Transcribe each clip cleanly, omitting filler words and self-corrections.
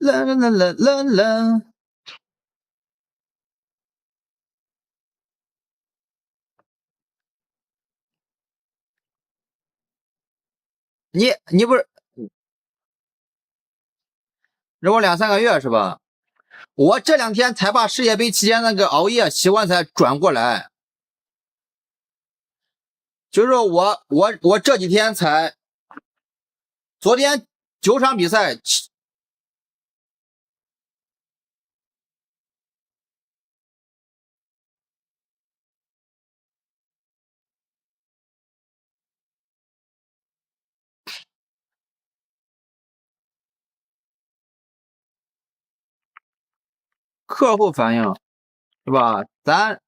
啦啦啦啦啦啦。你不是忍我2-3个月是吧？我这2天才把世界杯期间那个熬夜习惯才转过来，就是我这几天才，昨天9场比赛，客户反映是吧？咱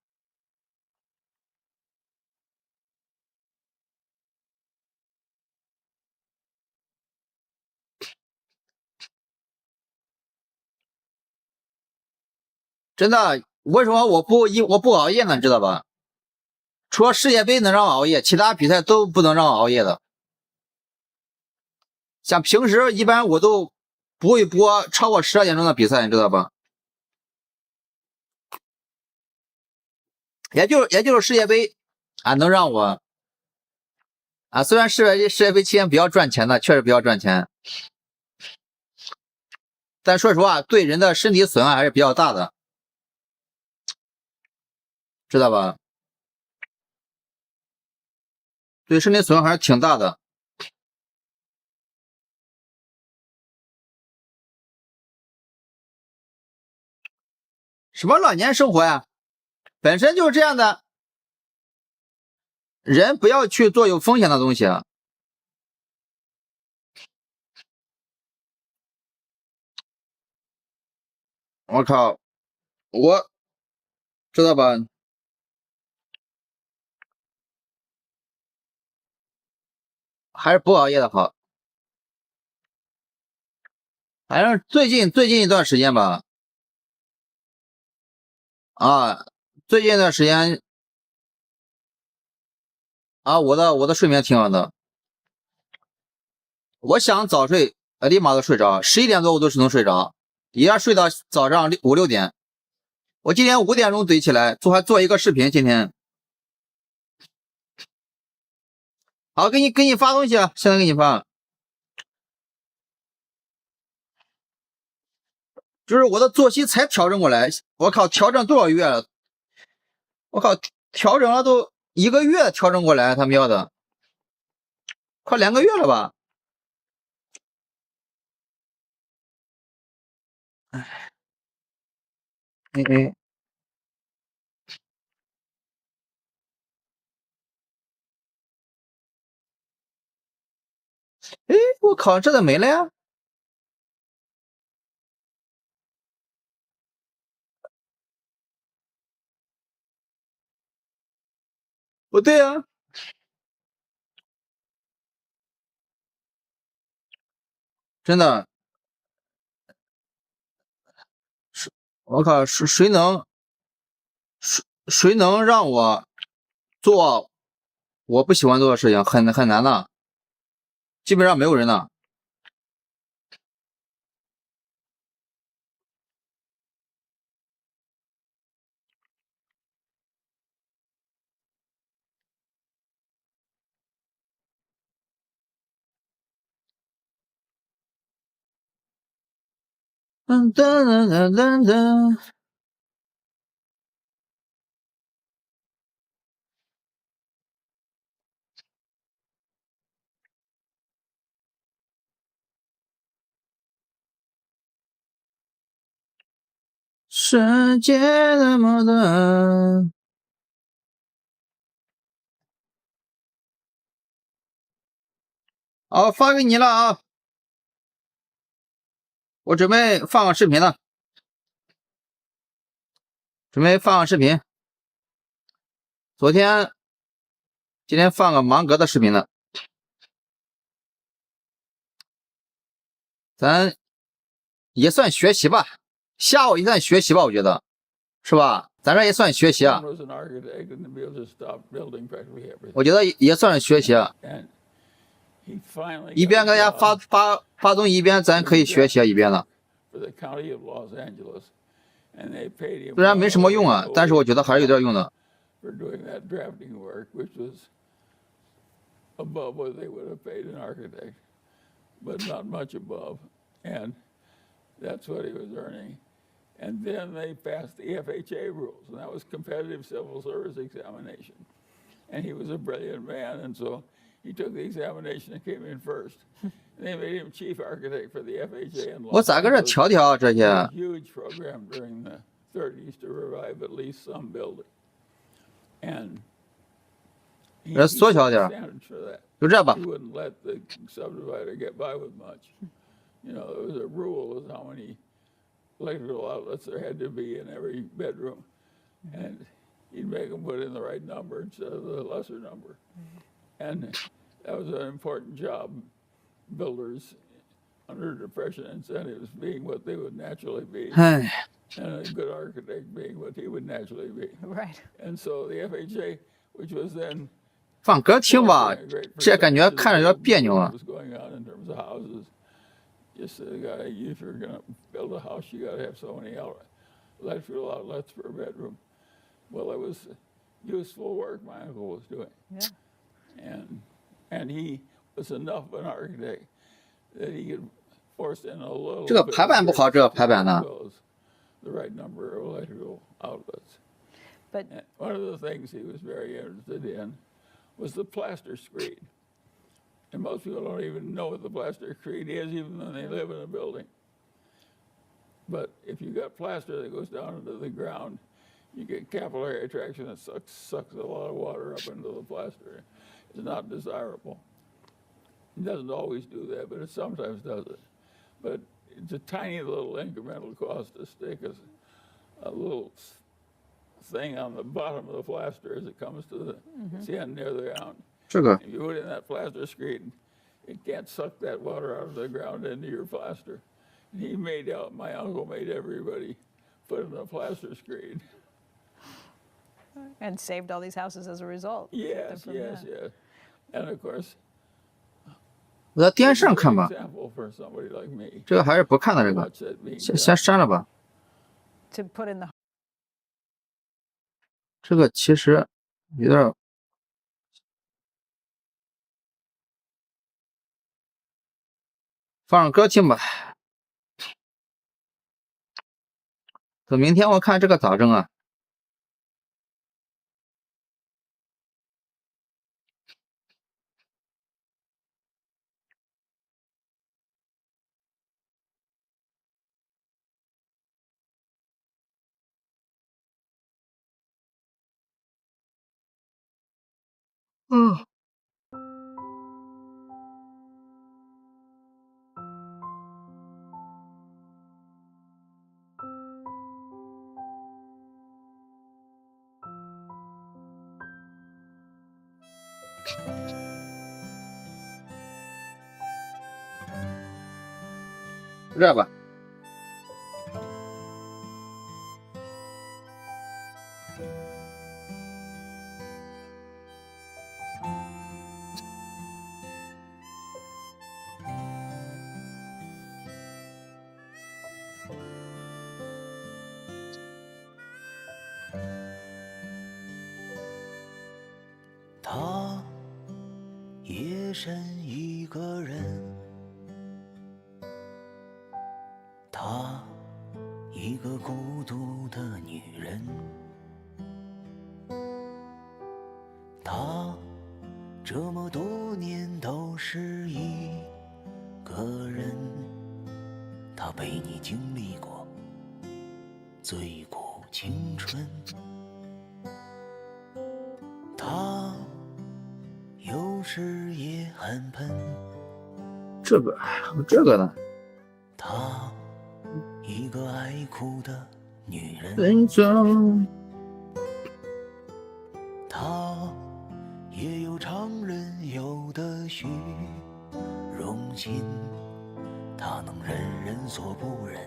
真的为什么我不熬夜呢？知道吧？除了世界杯能让我熬夜，其他比赛都不能让我熬夜的。像平时一般我都不会播超过12点钟的比赛，你知道吧？也就是世界杯啊，能让我啊，虽然世界杯期间比较赚钱的，确实比较赚钱，但说实话，对人的身体损害还是比较大的，知道吧？对身体损害还是挺大的。什么老年生活呀？本身就是这样的，人不要去做有风险的东西啊。我靠，我知道吧？还是不熬夜的好。反正最近一段时间吧，啊，最近一段时间啊，我的睡眠挺好的，我想早睡，立马就睡着，11点多我都是能睡着，也要睡到早上5-6点。我今天5点钟怼起来，还做一个视频，今天。好，给你发东西啊，现在给你发。就是我的作息才调整过来，我靠，调整多少月了？我靠，调整了都1个月调整过来，他喵的，快2个月了吧？哎，哎，我靠，这咋没了呀？不对啊，真的，我靠，谁能让我做我不喜欢做的事情？很难的，基本上没有人的。噔噔噔噔噔噔。世界那么大。好，发给你了啊！我准备放个视频了，准备放个视频。今天放个芒格的视频了，咱也算学习吧，下午也算学习吧，我觉得，是吧？咱这也算学习啊，我觉得也算是学习啊。一边给大家发东西，一边咱可以学习啊，一边的。虽然没什么用啊，但是我觉得还是有点用的。Above what they would have paid an architect, but not much above, and that's what he was earning. And then they passed the FHA rules, and that was competitive civil service examination. And he was a brilliant man, and so he took the examination and came in first. And they made him chief architect for the FHA in Los Angeles. 我咋搁这调调这些 A huge program during the 30s to revive at least some building. And 缩小点，就这吧。 He wouldn't let the subdivider get by with much. You know, there was a rule as how many electrical outlets there had to be in every bedroom, and he'd make them put in the right number instead of the lesser number. And that was an important job. Builders under depression incentives being what they would naturally be, and a good architect being what he would naturally be. Right. And so the FHA, which was then 放歌听吧，这感觉看着有点别扭啊。 Just the guy, if you're going to build a house, you got to have so many electrical outlets per bedroom. Well, it was useful work my uncle was doing. Yeah. And he was enough of an architect that he could force in a little. 这个排版不好，这个排版呢？ The right number of electrical outlets. But and one of the things he was very interested in was the plaster screed. And most people don't even know what the plaster screed is, even when they live in a building. But if you got plaster that goes down into the ground, you get capillary attraction that sucks a lot of water up into the plaster. It's not desirable. It doesn't always do that, but it sometimes does it. But it's a tiny little incremental cost to stick a little thing on the bottom of the plaster as it comes to the end near the ground. 这个 If you put in that plaster screen, it can't suck that water out of the ground into your plaster. And my uncle made everybody put in a plaster screen. and saved all these houses as a result. Yes. And of course, 我在电视上看吧， example for somebody like me. 这个还是不看的这个， Watch that being 先删了吧。 To put in the 这个其实有点，放上歌听吧。等明天我看这个咋整啊？就这吧。他夜深一个人，她一个孤独的女人，她这么多年都是一个人，她陪你经历过最苦青春，她有时也很笨，这个呢？她一个爱哭的女人，人生她也有常人有的虚荣心，她能忍人所不忍，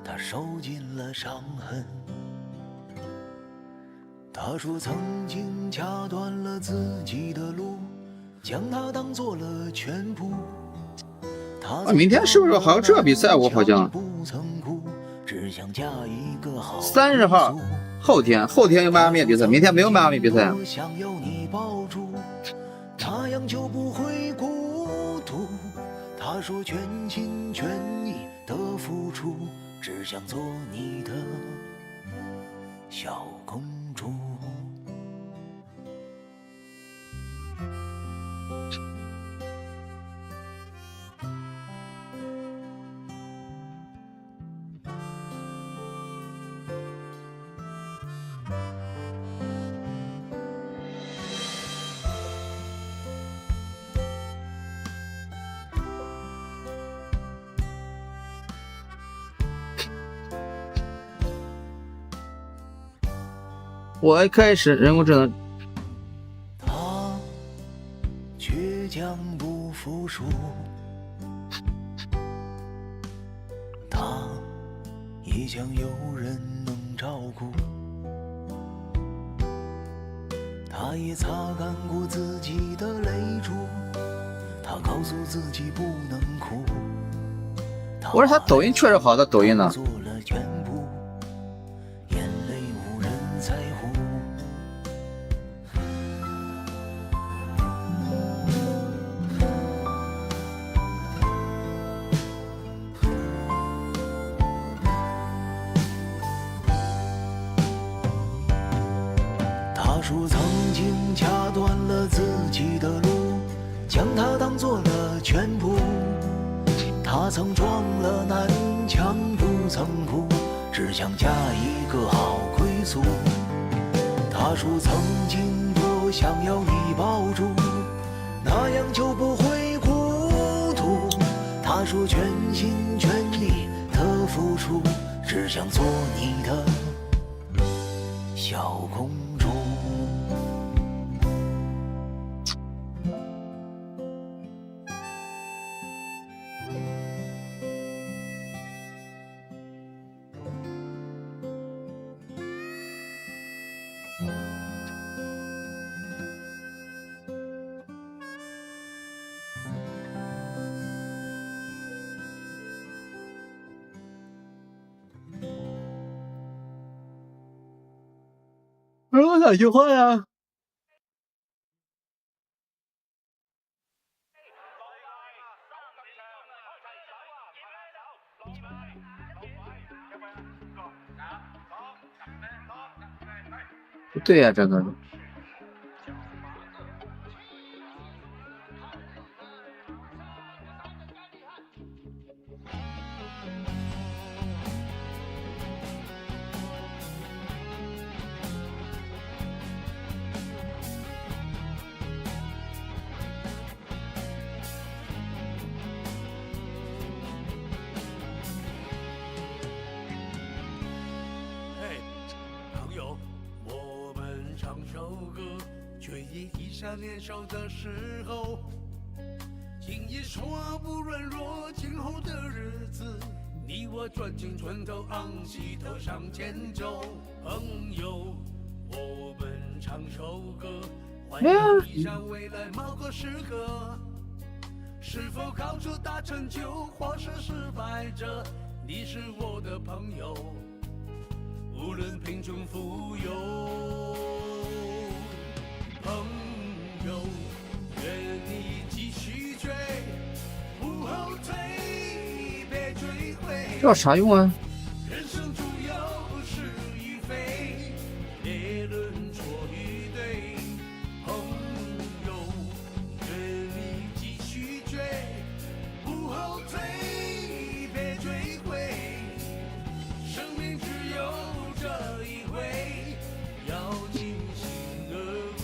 她受尽了伤痕。她说曾经掐断了自己的路，将它当做了全部。啊，明天是不是还有这比赛？我好像想嫁一个好30号后天有迈阿密比赛，明天没有迈阿密比赛。我想有你抱住，那样就不会孤独。他说全心全意的付出，只想做你的小公主。我开始人工智能，他倔强不服输，他也想有人能照顾，他也擦干过自己的泪珠，他告诉自己不能哭。我说他抖音确实好，他抖音呢。做了全部，眼泪无人在乎。他说曾经掐断了自己的路，将它当做了全部。他曾撞了南墙不曾哭，只想嫁一个好归宿。他说曾经多想要你抱住，那样就不会孤独。他说全心全意的付出，只想做你的小公主。说哪句话呀？不对呀，这个。年少的时候，轻易说不软弱，今后的日子，你我赚进船头，昂起头向前走。朋友，我们唱首歌，欢迎一下未来某个时刻。是否高处达成就，或是失败者，你是我的朋友，无论贫穷富有。朋友，愿你继续追，不后退，别追悔。这有啥用啊？人生主有是与非，别论错与对。朋友，愿你继续追，不后退，别追悔。生命只有这一回，要尽心而归。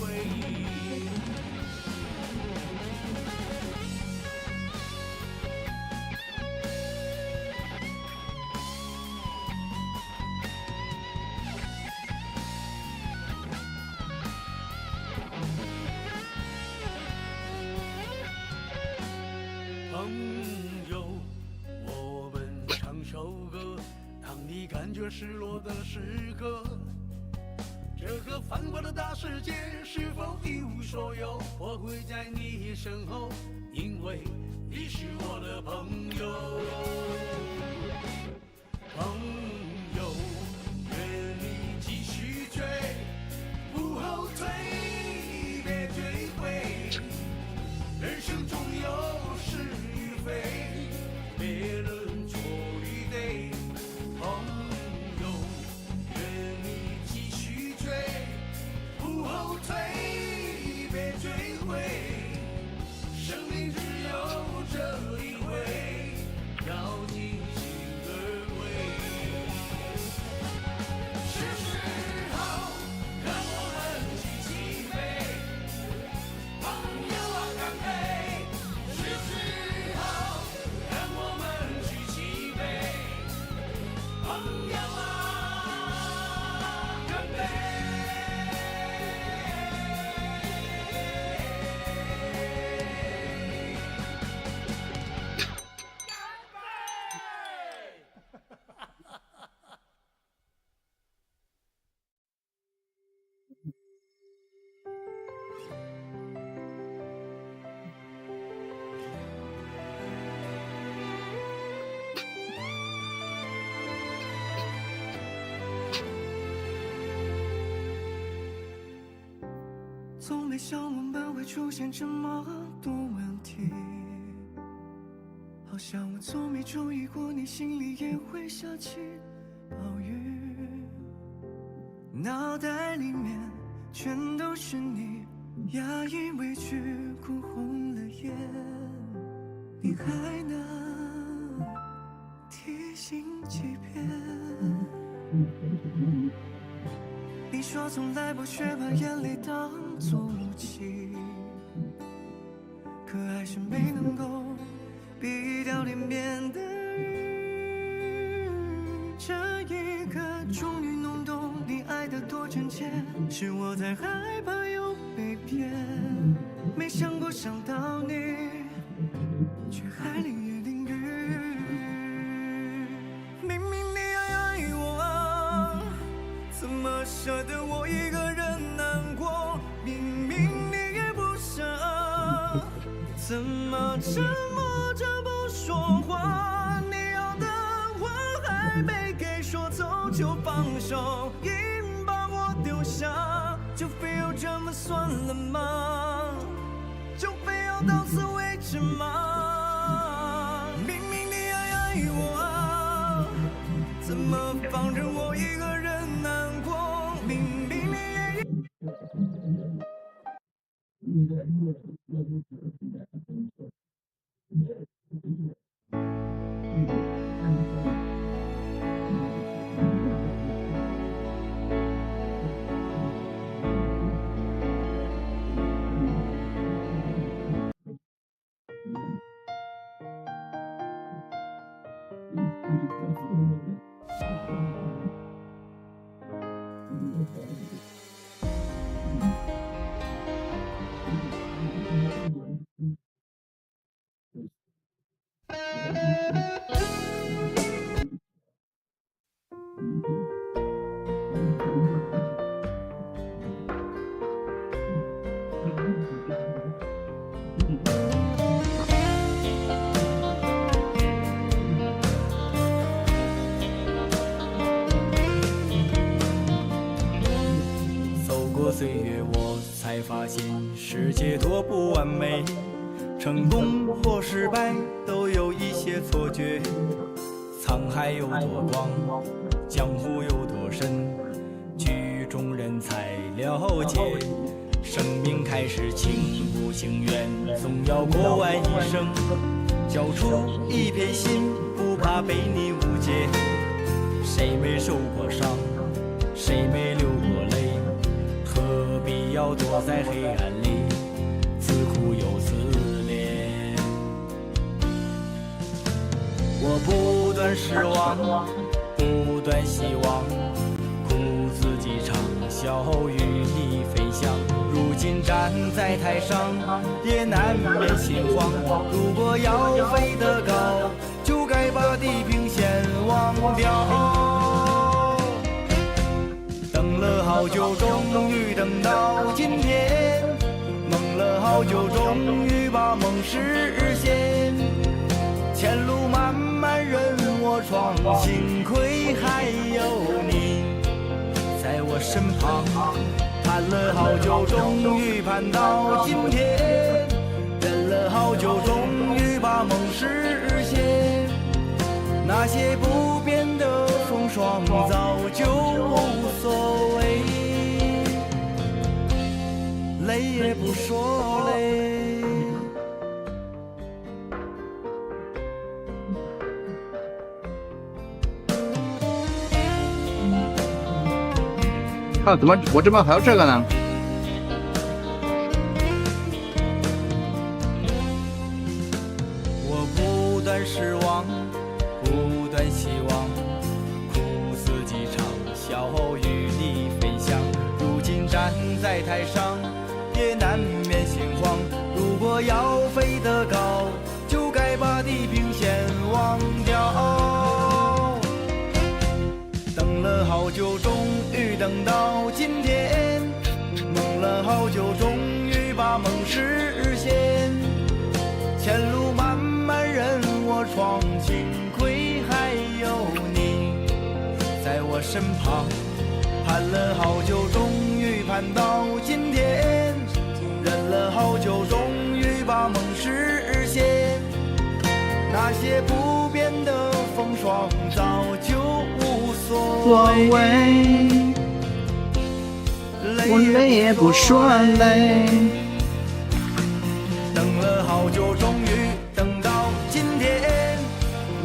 朋友，我们唱首歌，当你感觉失落的时刻。这个繁华的大世界是否一无所有？我会在你身后，因为你是我的朋友。朋从没想我们会出现这么多问题，好像我从没注意过你心里也会下起暴雨，脑袋里面全都是你，压抑委屈哭红了眼，你还能提醒几遍？你说从来不学把眼泪当作武器，可还是没能够避掉连绵的雨。这一刻终于弄懂你爱得多真切，是我在害怕又被骗，没想过想到你，却还淋雨淋雨。明明你爱我，怎么舍得我一个人难过？明明你也不舍，怎么沉默着不说话？你要的话还没给说，走就放手，硬把我丢下，就非要这么算了吗？就非要到此为止吗？明明你爱我，怎么放任我一个人难过？明明你也岁月，我才发现世界多不完美，成功或失败都有一些错觉。沧海有多广，江湖有多深，曲中人才了解。生命开始情不情愿，总要过完一生，交出一片心，不怕被你误解。谁没受过伤，谁没流过泪，何必要躲在黑暗里，自苦又自怜？我不断失望，不断希望，苦自己尝，笑与你分享。如今站在台上，也难免心慌。如果要飞得高，就该把地平线忘掉。等了好久，终于等到今天，梦了好久，终于把梦实现。前路漫漫任我闯，幸亏还有你在我身旁。盼了好久，终于盼到今天，忍了好久，终于把梦实现。那些不变的风霜早就无所谓，累也不说累。怎么我这边还有这个呢？我不断失望，不断希望，苦自己尝，笑与你分享。如今站在台上，也难免心慌。如果要飞得高，就该把地平线忘掉。等了好久，终于等到今天，梦了好久，终于把梦实现。前路漫漫任我闯，幸亏还有你在我身旁。盼了好久，终于盼到今天，忍了好久，终于把梦实现。那些不变的风霜早就无所谓，我累也不说累。等了好久，终于等到今天，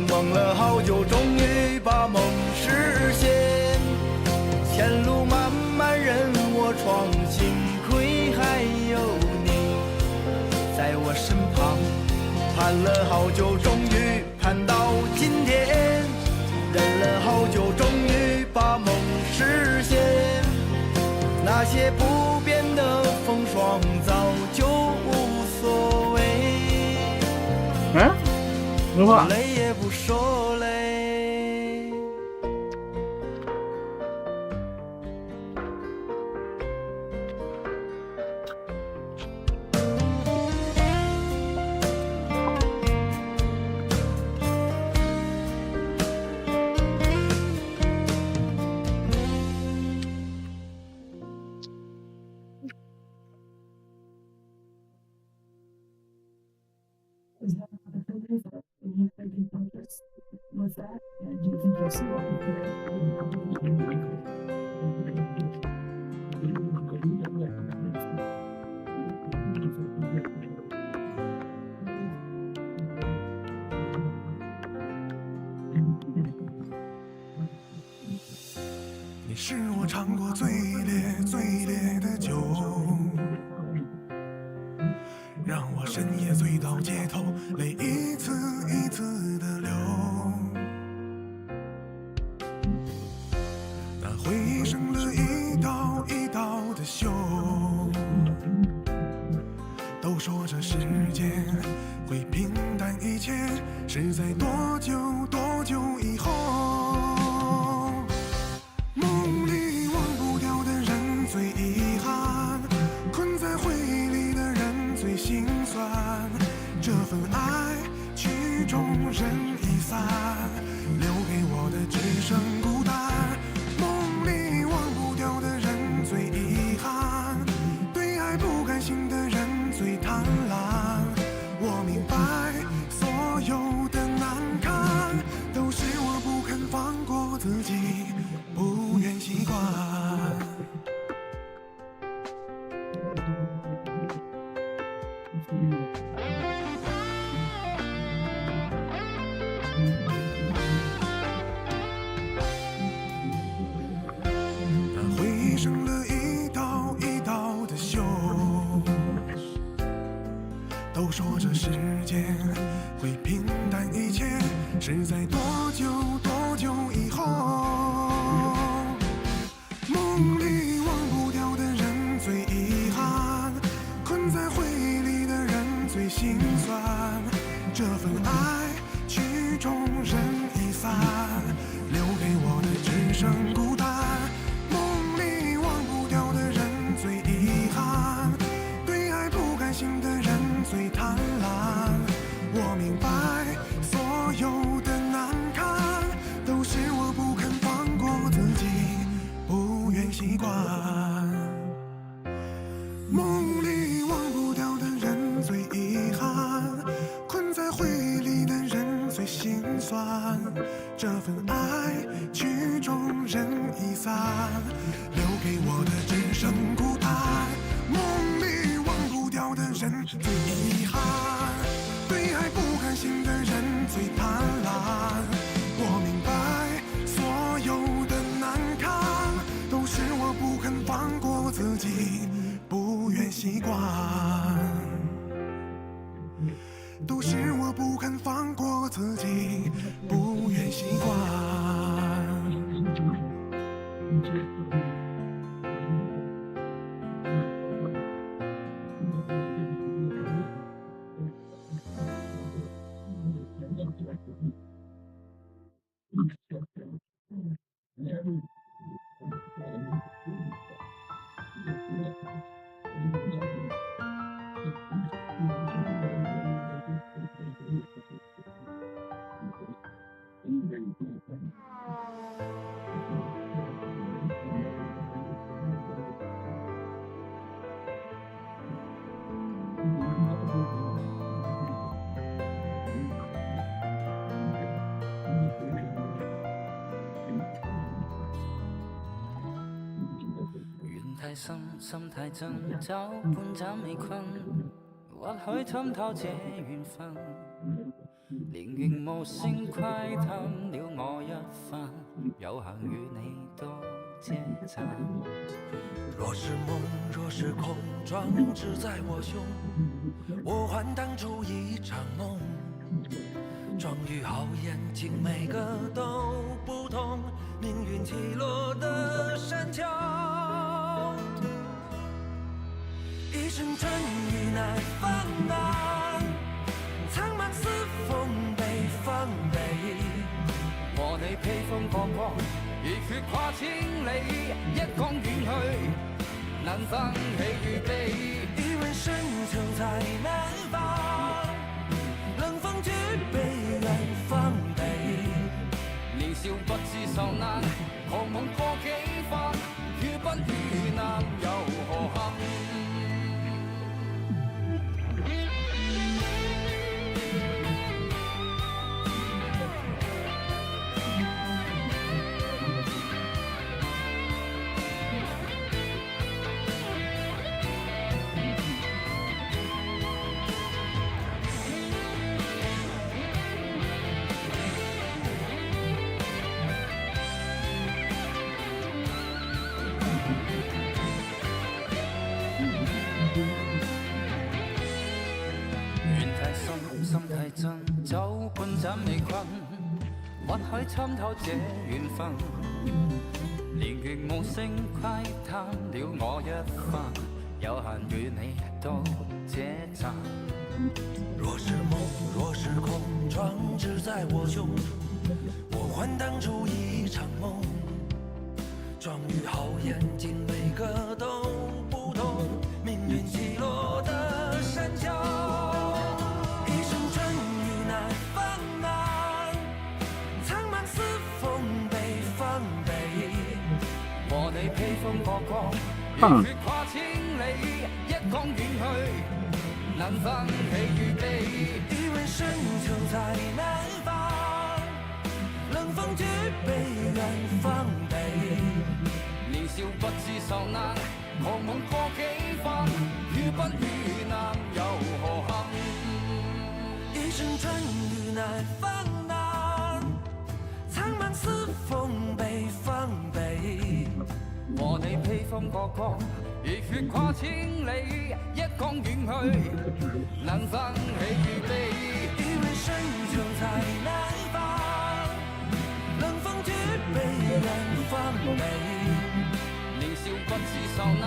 梦了好久，终于把梦实现。前路漫漫任我闯，幸亏还有你在我身旁。盼了好久，终于盼到今天，忍了好久，终于把梦实现。那些不变的风霜早就无所谓，我累也不说累。你是我尝过最烈的酒，让我深夜醉到街头，泪一次一次的流。那回忆生了一道一道的锈，都说这世间会平淡一切，是在多久多久以后。梦里忘不掉的人最遗憾，困在回忆里的人最心酸。这份爱曲终人已散，留给我的只剩孤单。梦里忘不掉的人最遗憾，对爱不甘心的人最贪婪。我明白，所有的难堪都是我不肯放过自己，不愿习惯。那回忆生了一道一道的锈，都说这世间会平淡一切，是在多久多久以后。梦里忘不掉的人最遗憾，困在回忆里的人最心酸。这份爱曲终人已散，留给我的只剩孤单。梦里忘不掉的人最遗憾，对爱不甘心的人最贪婪。我明白，所有的难堪都是我不肯放过自己，不愿习惯。梦里忘不掉的人最遗憾，困在回忆里的人最心酸。这份爱曲终人已散，留给我的只剩孤单。梦里忘不掉的人最遗憾，对爱不甘心的人最贪婪。我明白，所有的难堪都是我不肯放过自己，不愿习惯，都是我不肯放过自己，不愿习惯。太深，心太真，找半盏未困，或許參透這緣分，連月無聲窺探了我一番，有幸與你多這站。若是夢，若是空，裝置在我胸，我還當出一場夢。裝於好眼睛，每個都不同，命運起落的山丘。一聲春雨難放難，蒼茫似風北方北。和你披風過光，熱血跨千里，一江遠去，能分喜與悲。一問深秋在南方，冷風舉杯遠方北。年少不知受難，狂夢過幾番，與不與難又何憾？心太真，走半盞未困，或許參透這緣分，連月無聲窺探了我一番，有閒與你到這站。若是夢，若是空，裝置在我胸，我還當出一場夢。裝於好眼睛，每個都不同，命運起落的山丘。和你披風過光，熱血跨千里，一江遠去，能分喜與悲。一問深秋在南方，冷風舉杯遠方北。年少不知受難，狂夢過幾番，與不與難又何憾？一聲春雨難放難，蒼茫似風北方北。和你披風過光，熱血跨千里，一江遠去，能分喜與悲。一問深秋在南方，冷風舉杯遠方北。年少不知受難，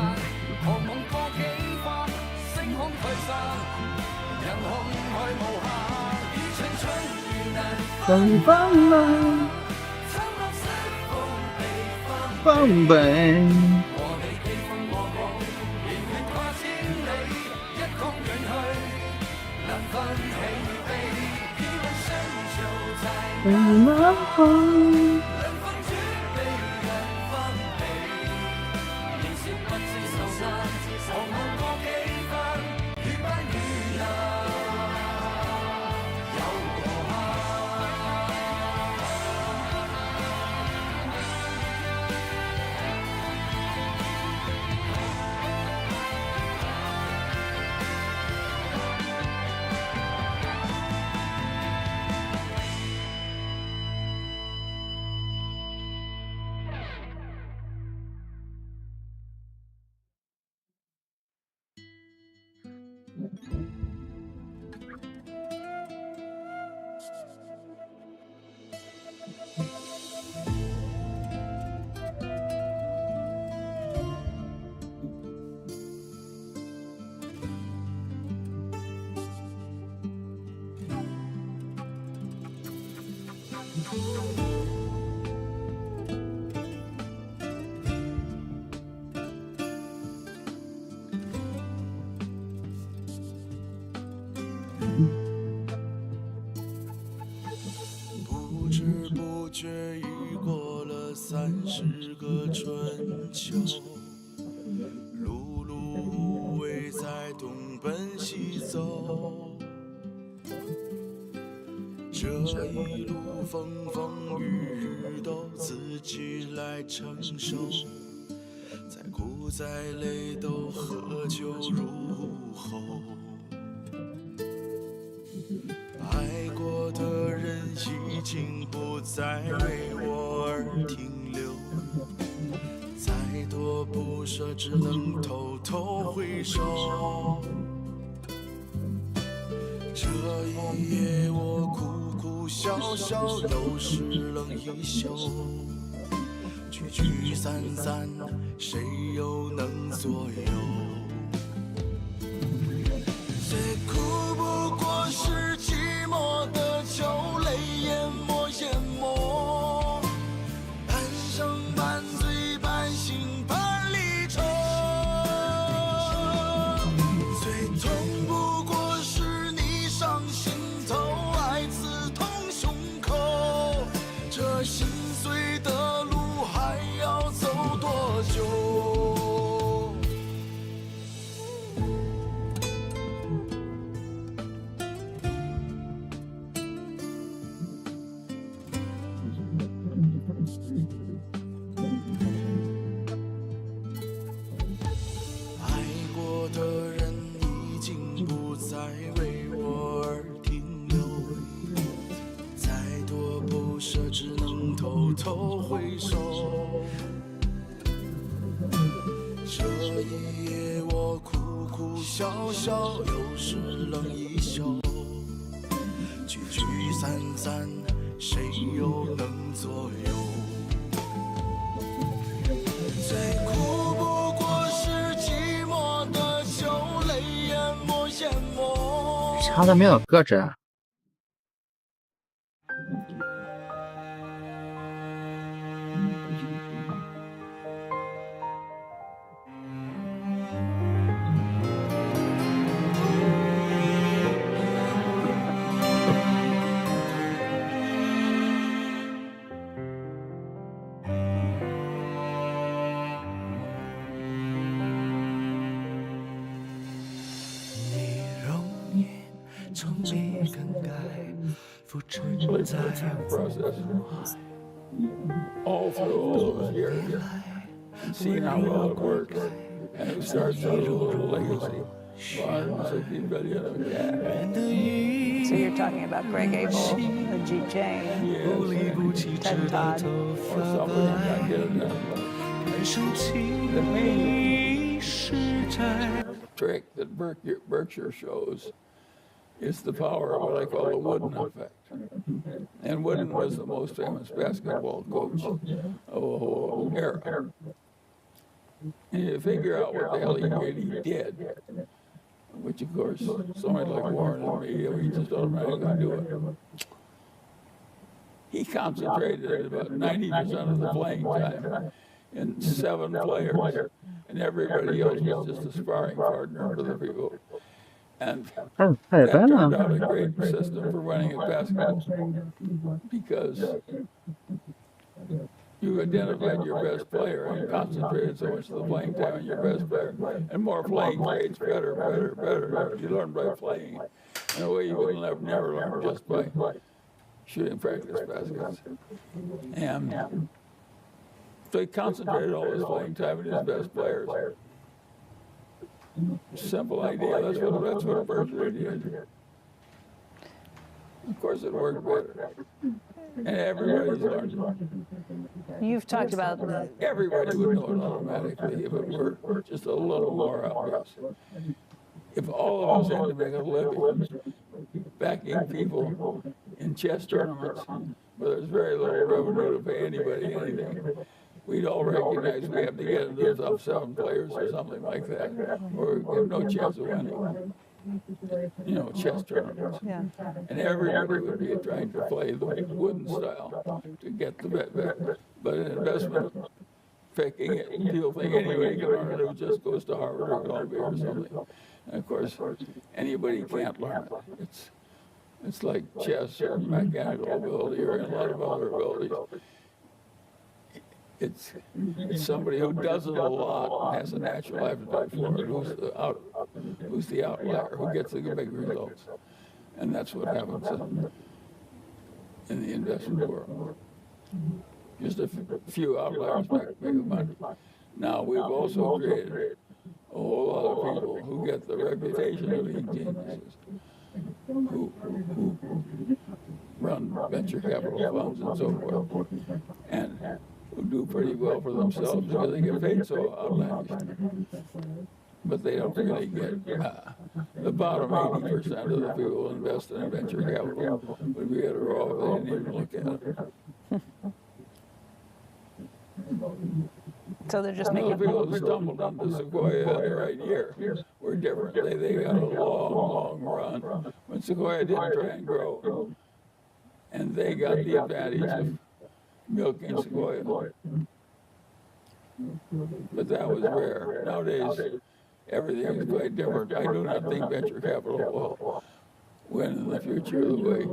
狂夢過幾番，星空退散，人空虛無限。一程春雨難北方來，蒼茫似風北方方北。和你披風過光，熱血跨千里，一江遠去，能分喜與悲。一問深秋在南方，冷風舉杯遠方北。年少不知受難，狂夢過幾番，與不與難又何憾？不知不觉已过了30个春秋，碌碌无为在东奔西走，这一路风风雨雨都自己来承受，在孤不再泪都喝酒入喉。爱过的人已经不再为我而停留，再多不舍只能偷偷回首。这一夜我哭哭笑笑，又是冷一宿。聚聚散散，谁又能左右？最苦不过是寂寞的酒，泪淹没淹没，半生半醉半醒半离愁。最痛不过是你伤心头，爱刺痛胸口，这心碎的路还要走多久？爱过的人已经不再为我而停留，再多不舍只能偷偷回首。这一夜我哭哭笑笑，又是冷一宿。聚聚散散，谁又能左右？最苦不过是寂寞的酒，泪淹没淹没。啥都没有搁这。你容颜从没更改，浮沉 Really 在 it's a 雾 process 海。 all through all those years, and seeing how well it works. And it starts out as a little legacy. 160 billion of cash. So you're talking about Greg Abel, Ajit Jain, Ted Todd. Or somebody might get it done. 人生情 The main 已是债。 trick that Berkshire shows is the power of what I call the Wooden effect. And Wooden was the most famous basketball coach of the whole era. And you figure out what the hell he really did, which of course somebody like Warren and me, we just automatically do it. He concentrated about 90% of the playing time in 7 players, and everybody else was just a sparring partner for the people. And that turned out a great system for winning at basketball, because you identified your best player and concentrated so much of the playing time on your best player. And more playing grades, better. You learn by playing in a way you will never learn just by shooting practice baskets. And so he concentrated all his playing time on his best players. Simple idea. That's what Berkshire did. Of course, it worked better, and everybody's learned. You've talked about Everybody would know it automatically if it were just a little more obvious. If all of us had to make a living backing people in chess tournaments, where there's very little revenue to pay anybody anything, we'd all recognize we have to get into the top 7 players or something like that, or we have no chance of winning. You know, chess tournaments. yeah. And everybody would be trying to play the Wooden style to get the bet back. But in investment, picking it, people think anybody can learn it, who just goes to Harvard or Columbia or something. And of course, anybody can't learn it. It's like chess or mechanical ability or a lot of other abilities. It's somebody who does it a lot and has a natural aptitude for it, who's the outlier, who gets the big results. And that's what happens in the investment world. Just a few outliers make money. Now, we've also created a whole lot of people who get the reputation of being geniuses, who run venture capital funds and so forth, and who do pretty well for themselves because they get paid so outlandishly. But they don't really get the bottom 80% of the people who invest in venture capital would be better off if they didn't even look at it. So they're just Those making. people who stumbled onto Sequoia in the right year were different. They got a long, long run when Sequoia didn't try and grow. And they got the advantage of milking Sequoia. But that was rare. Nowadays, everything is quite different. I do not think venture capital will win in the future the way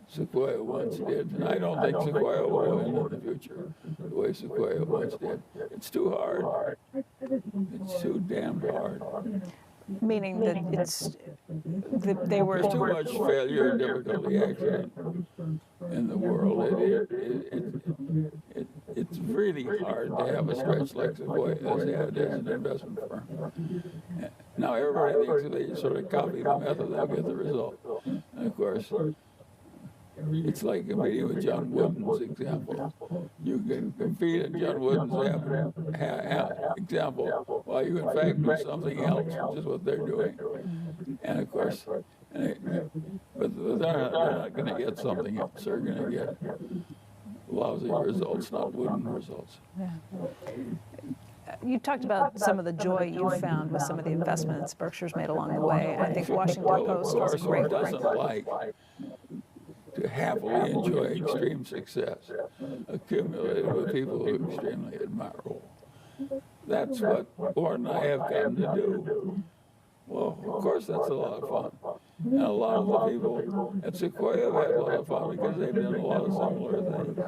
Sequoia once did. And I don't think Sequoia will win in the future the way Sequoia once did. It's too hard. It's too damn hard. Meaning that they were. There's too much failure and difficulty accident in the world. It's really hard to have a stretch like Sequoia has had as an investment firm. Now everybody thinks if they sort of copy the method, they'll get the result. And of course, it's like competing with John Wooden's example. You can compete in John Wooden's example while you in fact do something else, which is what they're doing. And of course, but they're not going to get something else. They're going to get lousy results, not Wooden results. Yeah. You talked about some of the joy you found with some of the investments Berkshire's made along the way. I think Washington Post has a great Who doesn't like to happily enjoy extreme success accumulated with people who extremely admire. That's what Warren and I have gotten to do. Well, of course, that's a lot of fun. And a lot of the people at Sequoia have had a lot of fun because they've done a lot of similar things.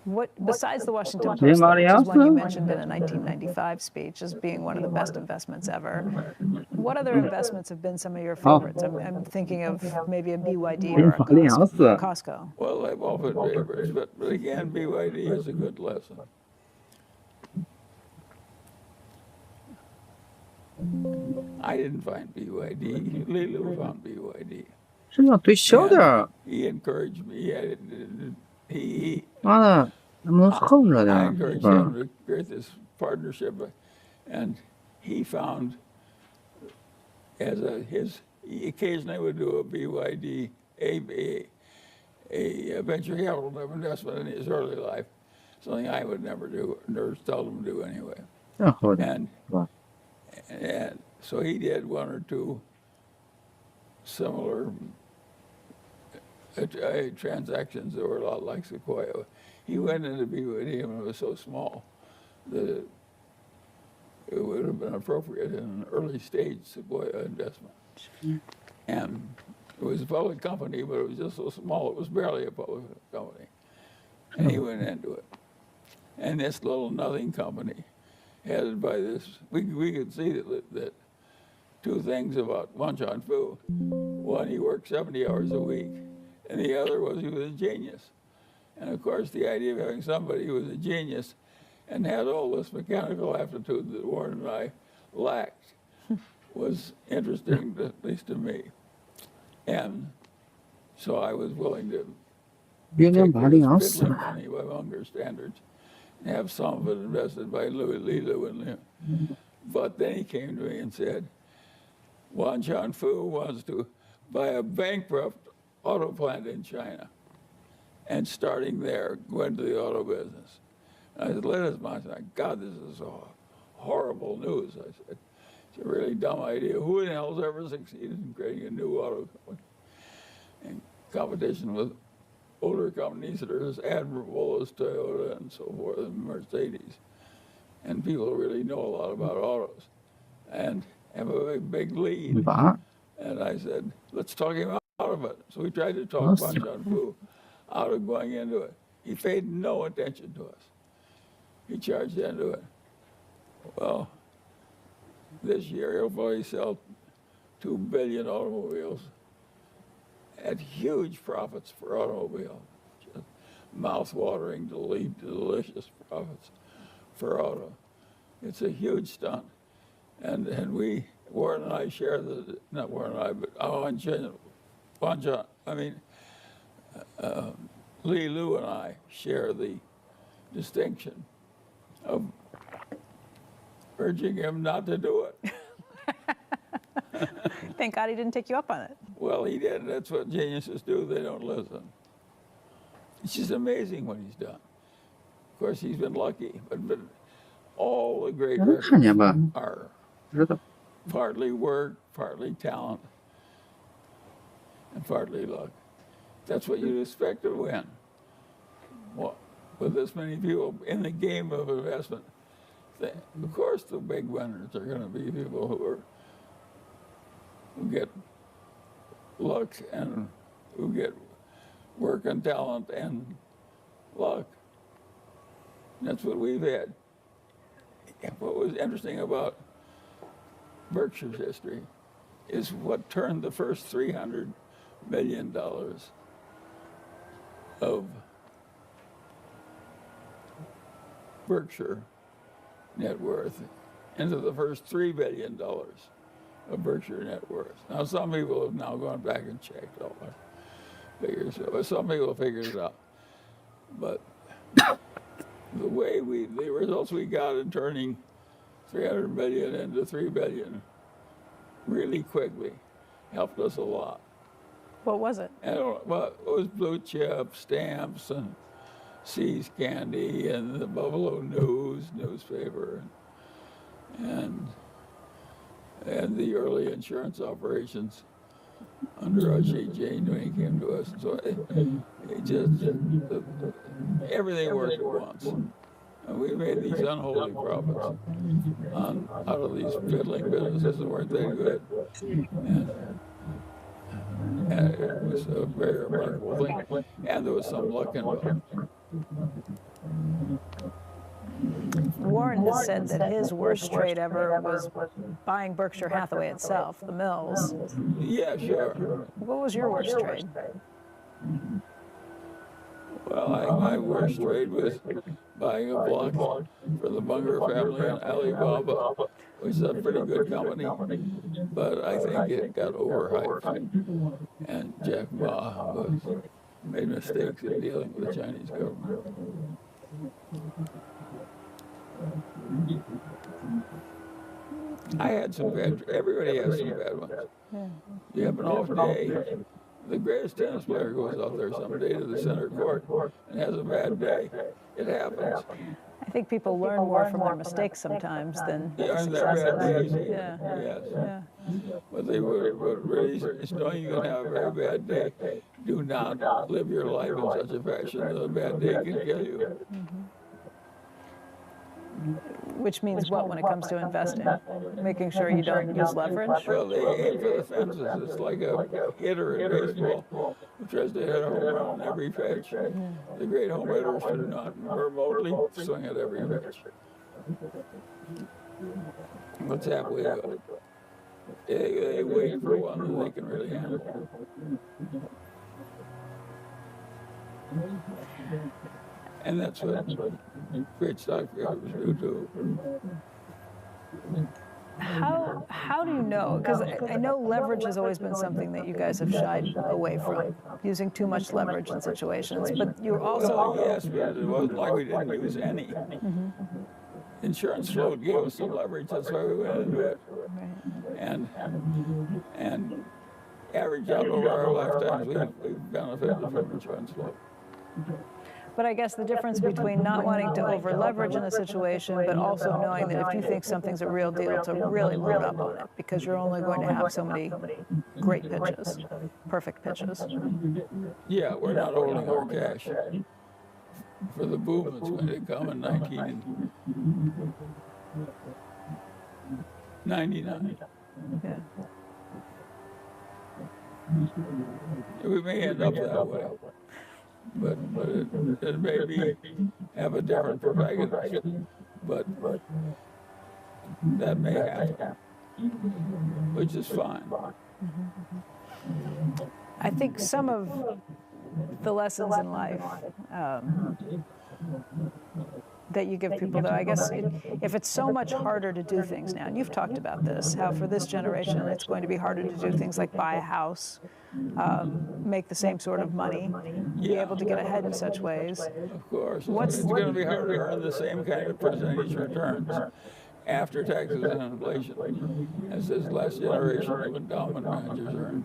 What, besides the Washington Post, though, which is one you mentioned in a 1995 speech as being one of the best investments ever, what other investments have been some of your favorites? I'm thinking of maybe a BYD or a Costco. Well, they've all been favorites, but again, BYD is a good lesson. I didn't find BYD. Lilu found BYD. 身上忒小点儿， He encouraged me. He 妈的，能不能横着点 I 儿？ encouraged 不是 him to create this partnership, and he found he occasionally would do a BYD, a venture capital investment in his early life, something I would never do, nor tell him to do anyway. 这样好点， And 是吧？ And so he did one or two similar transactions that were a lot like Sequoia. He went into BYD and it was so small that it would have been appropriate in an early stage Sequoia investment. And it was a public company, but it was just so small, it was barely a public company. And he went into it. And this little nothing company, headed by this, we could see that two things about Wan Chuan-Fu. One, he worked 70 hours a week, and the other was he was a genius. And of course, the idea of having somebody who was a genius and had all this mechanical aptitude that Warren and I lacked was interesting, at least to me. And so I was willing to 月亮 take 把里昂 this 死 fiddling 了， money by Munger standards and have some of it invested by Lilu and Liu. But then he came to me and said, Wan Chuan-Fu wants to buy a bankrupt auto plant in China and starting there, go into the auto business. And I said, let us, I said, God, this is horrible news. I said, it's a really dumb idea. Who in the hell's ever succeeded in creating a new auto company? In competition with older companies that are as admirable as Toyota and so forth, and Mercedes. And people who really know a lot about autos and have a big lead. 把 And I said, let's talk him out of it. So we tried to talk Wan Chuan-Fu out of going into it. He paid no attention to us. He charged into it. Well, this year he'll probably sell 2 billion automobiles at huge profits for automobiles. Just mouth-watering, delicious profits. for auto. It's a huge stunt. And Warren and I share not Warren and I, but Lee Lou and I share the distinction of urging him not to do it. Thank God he didn't take you up on it. Well, he did. That's what geniuses do. They don't listen. It's just amazing what he's done. Of course, he's been lucky, but all the great records are partly work, partly talent, and partly luck. That's what you'd expect to win. Well, with this many people in the game of investment, of course the big winners are going to be people who get luck and who get work and talent and luck. And that's what we've had. What was interesting about Berkshire's history is what turned the first $300 million of Berkshire net worth into the first $3 billion of Berkshire net worth. Now, some people have now gone back and checked all their figures, but some people figured it out. But the results we got in turning 300 million into 3 billion really quickly helped us a lot. What was it? Well, it was blue chip, stamps, and See's Candy, and the Buffalo News newspaper, and the early insurance operations under Archie Jane when he came to us. So everything worked at once. And we made these unholy profits out of these fiddling businesses that weren't that good. And it was a very remarkable thing. And there was some luck involved. Warren has said that his worst trade ever was buying Berkshire Hathaway itself, the mills. Yeah, sure. What was your worst trade? Well, my worst trade was buying a block for the Munger family in Alibaba, which is a pretty good company, but I think it got overhyped. And Jack Ma made mistakes in dealing with the Chinese government. I had some bad, everybody has some bad ones. You have an off day. The greatest tennis player goes out there someday to the center court and has a bad day. It happens. I think people learn more from their mistakes sometimes than Aren't that bad days? Yeah. Yes. Yeah. But they would really is knowing you're going to have a very bad day. Do not live your life in such a fashion that a bad day can kill you. Which means what when it comes to investing? Making sure you don't use leverage? Well, they aim for the fences. It's like a hitter in baseball who tries to hit a home run on every pitch. The great home hitters do not remotely swing at every pitch. What's halfway good? They wait for one that they can really handle. And that's what great stock traders do too. How do you know? Because I know leverage has always been something that you guys have shied away from, using too much leverage in situations. But you're also Well, yes, but it wasn't like we didn't use any. Insurance float gave us some leverage. That's why we went into it. And average out over our lifetimes, we've benefited from insurance float. But I guess the difference between not wanting to over leverage in a situation, but also knowing that if you think something's a real deal, to really load up on it, because you're only going to have so many great pitches, perfect pitches. Yeah, we're not holding our cash for the boom that's going to come in 1999. Yeah. We may end up that way. But it may have a different protagonist. But that may happen, which is fine. I think some of the lessons in life that you give people, though? I guess if it's so much harder to do things now, and you've talked about this, how for this generation it's going to be harder to do things like buy a house, make the same sort of money, be able to get ahead in such ways. Of course. It's going to be harder to earn the same kind of percentage returns after taxes and inflation as this last generation of endowment managers earned.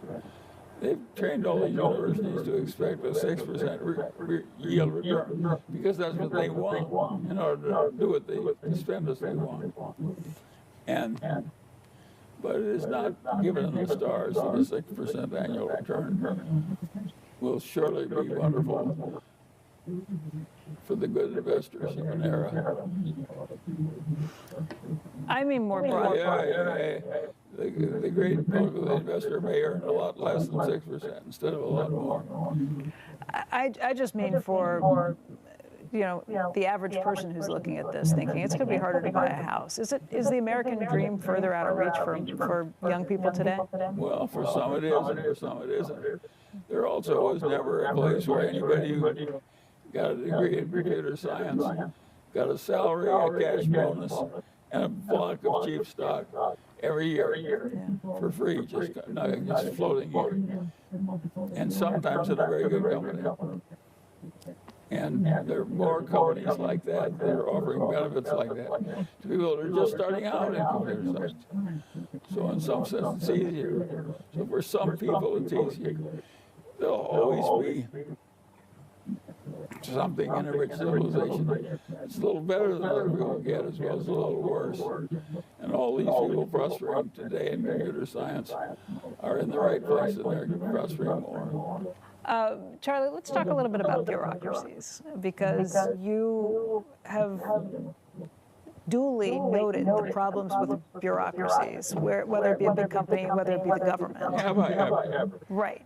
They've trained all these universities to expect a 6% yield return because that's what they want in order to do what to spend as they want. But it is not given in the stars that a 6% annual return will surely be wonderful for the good investors of an era. I mean more broadly. Yeah. The great popular investor may earn a lot less than 6% instead of a lot more. I just mean for the average person who's looking at this thinking it's going to be harder to buy a house. Is the American dream further out of reach for young people today? Well, for some it is and for some it isn't. There also was never a place where anybody who got a degree in computer science got a salary, a cash bonus, and a block of cheap stock every year for free, just floating in. And sometimes in a very good company. And there are more companies like that that are offering benefits like that to people that are just starting out in computer science. So in some sense, it's easier. So for some people, it's easier. There'll always be something in a rich civilization. It's a little better than other people get, as well as a little worse. And all these people prospering today in computer science are in the right place, and they're prospering more. Charlie, let's talk a little bit about bureaucracies, because you have duly noted the problems with bureaucracies, whether it be a big company, whether it be the government. Have I? Right.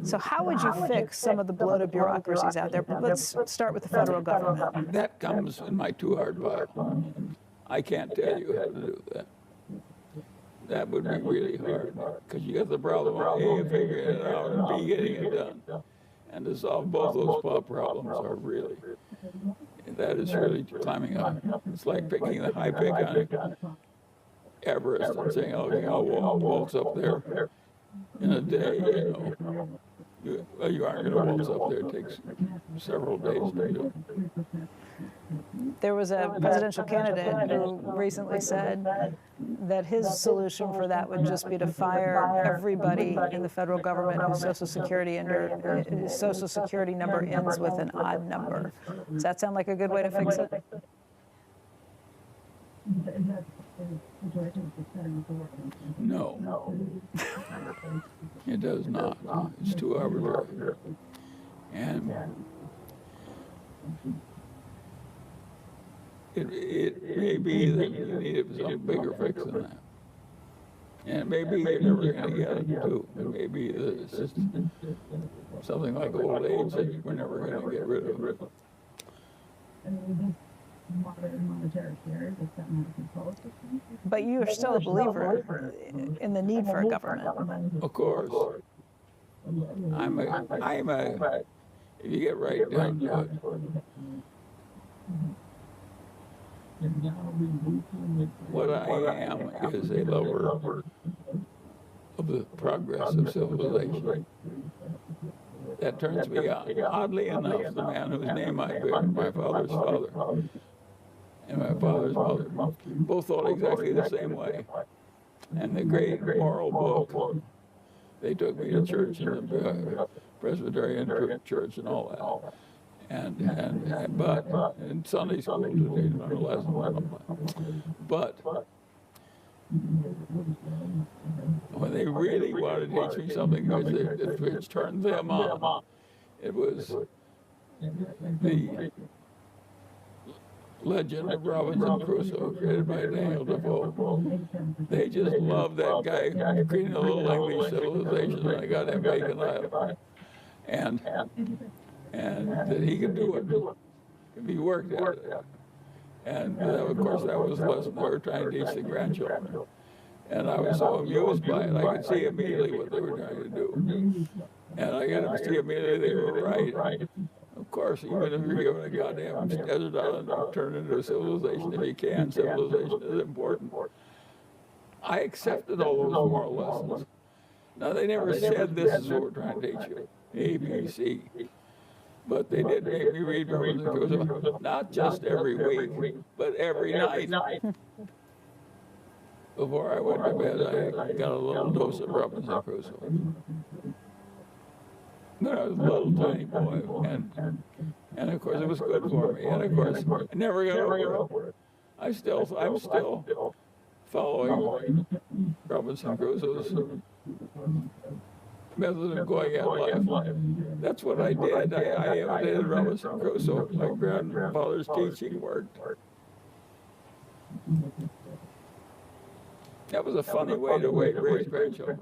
So how would you fix some of the bloated bureaucracies out there? Let's start with the federal government. That comes in my too hard pile. I can't tell you how to do that. That would be really hard, because you got the problem of A, figuring it out, and B, getting it done. And to solve both those problems are really, that is really climbing up. It's like picking the high pick on Everest and saying, oh, I'll waltz up there in a day, you aren't going to waltz up there. It takes several days to do it. There was a presidential candidate who recently said that his solution for that would just be to fire everybody in the federal government whose Social Security number ends with an odd number. Does that sound like a good way to fix it? No, it does not. It's too arbitrary. And it may be that you need some bigger fix than that. And maybe you're never going to get it, too. It may be that it's just something like old age that we're never going to get rid of. But you are still a believer in the need for a government. Of course. If you get right down to it, what I am is a lover of the progress of civilization. That turns me on. Oddly enough, the man whose name I bear, my father's father, and my father's mother, both thought exactly the same way. And the great moral book, they took me to church, in the Presbyterian church and all that. But in Sunday school today, but when they really wanted to teach me something which turned them on, it was the Legend of Robinson Crusoe, created by Daniel Defoe. They just loved that guy creating a little English civilization, and I got him making that. And that he could do it if he worked at it. And of course, that was the lesson they were trying to teach the grandchildren. And I was so amused by it, I could see immediately what they were trying to do. And I got to see immediately they were right. Of course, even if you're given a goddamn desert island, turn it into a civilization if you can. Civilization is important. I accepted all those moral lessons. Now, they never said this is what we're trying to teach you, A, B, C. But they did make me read Robinson Crusoe, not just every week, but every night. Before I went to bed, I got a little dose of Robinson Crusoe. When I was a little tiny boy, and of course it was good for me. And of course, I never got over it. I'm still following Robinson Crusoe's method of going at life. That's what I did. I imitated Robinson Crusoe. My grandfather's teaching worked. That was a funny way to raise grandchildren.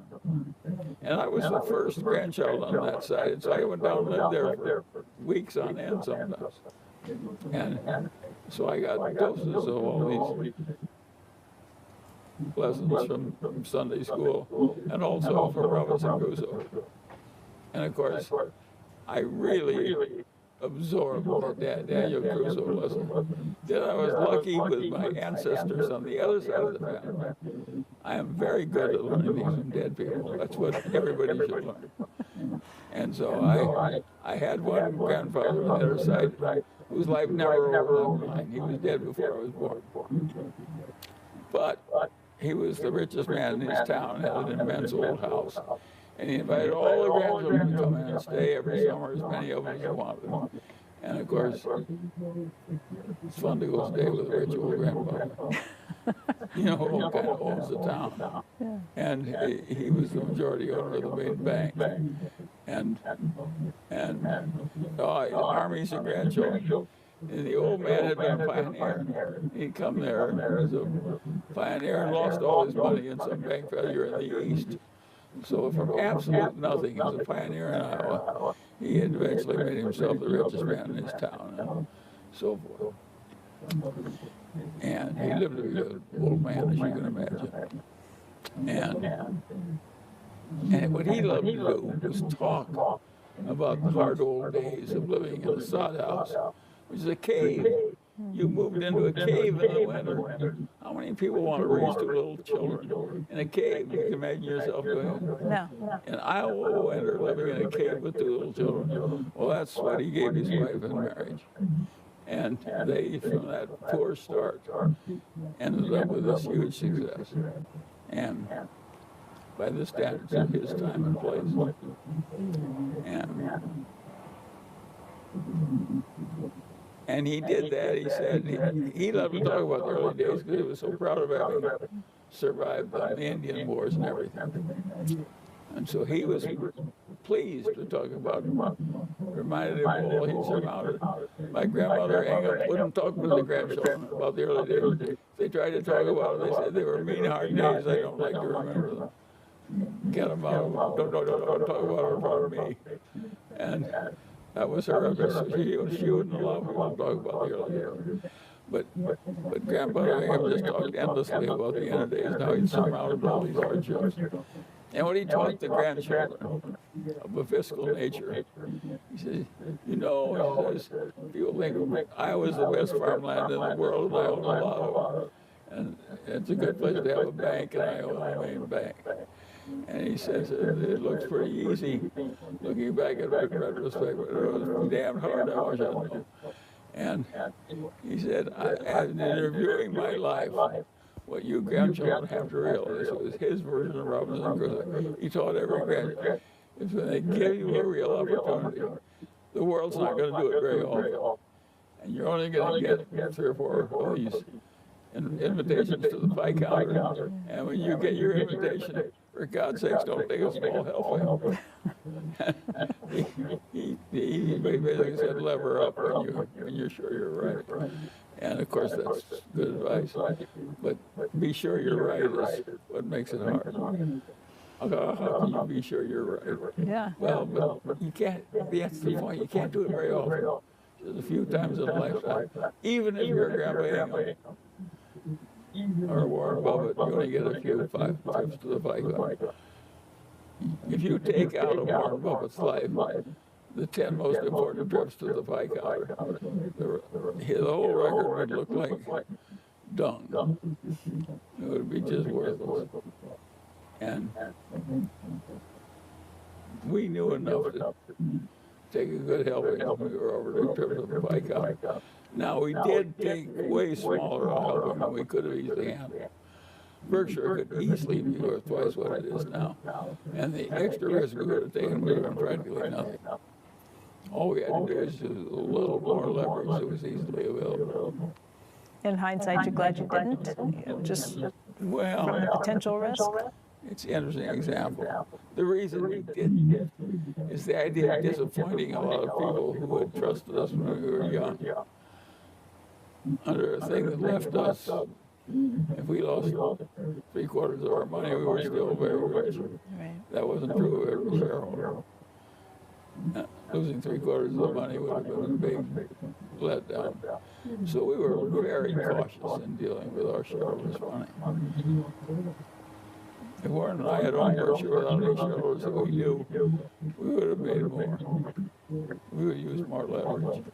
And I was the first grandchild on that side, so I went down and lived there for weeks on end sometimes. And so I got doses of all these lessons from Sunday school and also from Robinson Crusoe. And of course, I really absorbed the Daniel Crusoe lesson. Then I was lucky with my ancestors on the other side of the family. I am very good at learning things from dead people. That's what everybody should learn. And so I had one grandfather on the other side whose life never overlapped mine. He was dead before I was born. But he was the richest man in his town, had an immense old house. And he invited all the grandchildren to come in and stay every summer, as many of us as wanted. And of course, it's fun to go stay with a rich old grandfather. You know, who kind of owns the town. Yeah. And he was the majority owner of the main bank. And armies of grandchildren. And the old man had been a pioneer. He'd come there as a pioneer and lost all his money in some bank failure in the East. So from absolute nothing as a pioneer in Iowa, he had eventually made himself the richest man in his town and so forth. And he lived to be an old man, as you can imagine. And what he loved to do was talk about the hard old days of living in a sod house, which is a cave. You moved into a cave in the winter. How many people want to raise two little children in a cave? You can imagine yourself doing No. in Iowa winter, living in a cave with two little children. Well, that's what he gave his wife in marriage. And they, from that poor start, ended up with this huge success. And by the standards of his time and place. And he did that. He said he loved to talk about the early days because he was so proud of having survived the Indian wars and everything. And so he was pleased to talk about, reminded him of all he'd surmounted. My grandmother wouldn't talk with the grandchildren about the early days. If they tried to talk about it, they said they were mean, hard days. I don't like to remember them. Get them out. Don't talk about it in front of me. And that was her episode. She wouldn't allow people to talk about the early days. But Grandpa Ingham just talked endlessly about the end of days, how he'd surmounted all these hardships. And when he taught the grandchildren of a fiscal nature, he says, you know, he says, people think Iowa's the best farmland in the world, and I own a lot of it. And it's a good place to have a bank, and I own the main bank. And he says, it looks pretty easy looking back at it in retrospect, but it was damn hard, I wish I knew. And he said, in interviewing my life, what you grandchildren have to realize, it was his version of Robinson Crusoe. He taught every grandchild, is when they give you a real opportunity, the world's not going to do it very often. And you're only going to get 3 or 4 of these invitations to the pie counter. And when you get your invitation, for God's sakes, don't take a small helping. he basically said, lever up when you're sure you're right. And of course, that's good advice. But be sure you're right is what makes it hard. How can you be sure you're right? Yeah. Well, but you can't, that's the point, you can't do it very often. Just a few times in a lifetime. Even if you're a Grandpa Ingham or Warren Buffett, you only get a few 5 trips to the pie counter. If you take out of Warren Buffett's life the 10 most important trips to the pie counter. The whole record would look like dung. It would be just worthless. And we knew enough to take a good helping when we were over the trip to the pie counter. Now, we did take way smaller helping than we could have easily handled. Berkshire could easily be worth twice what it is now. And the extra risk we would have taken would have been practically nothing. All we had to do is use a little more leverage that was easily available. In hindsight, you're glad you didn't? Just from the potential risk? It's an interesting example. The reason we didn't is the idea of disappointing a lot of people who had trusted us when we were young. Under a thing that left us, if we lost 3/4 of our money, we were still very rich. Right. That wasn't true of every shareholder. Losing 3/4 of the money would have been a big letdown. So we were very cautious in dealing with our shareholders' money. If Warren and I had owned Berkshire without any shareholders that we knew, we would have made more. We would use more leverage.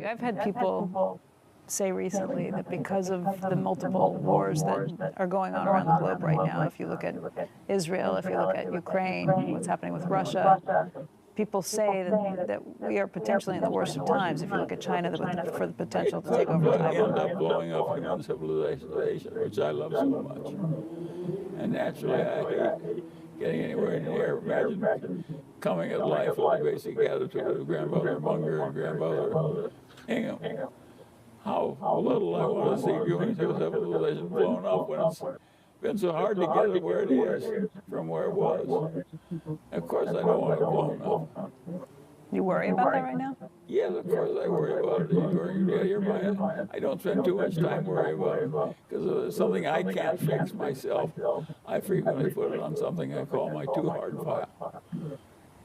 I've had people say recently that because of the multiple wars that are going on around the globe right now, if you look at Israel, if you look at Ukraine, what's happening with Russia, people say that we are potentially in the worst of times. If you look at China, for the potential to take over End Taiwan. up blowing up human civilization, which I love so much. And naturally, I hate getting anywhere near. Imagine coming at life with the basic attitude of Grandmother Munger and Grandmother Ingham. How little I want to see human civilization blown up when it's been so hard to get it where it is from where it was. Of course, I don't want it blown up. You worry about that right now? Yes, of course I worry about it. I don't spend too much time worrying about it because if it's something I can't fix myself, I frequently put it on something I call my too hard file.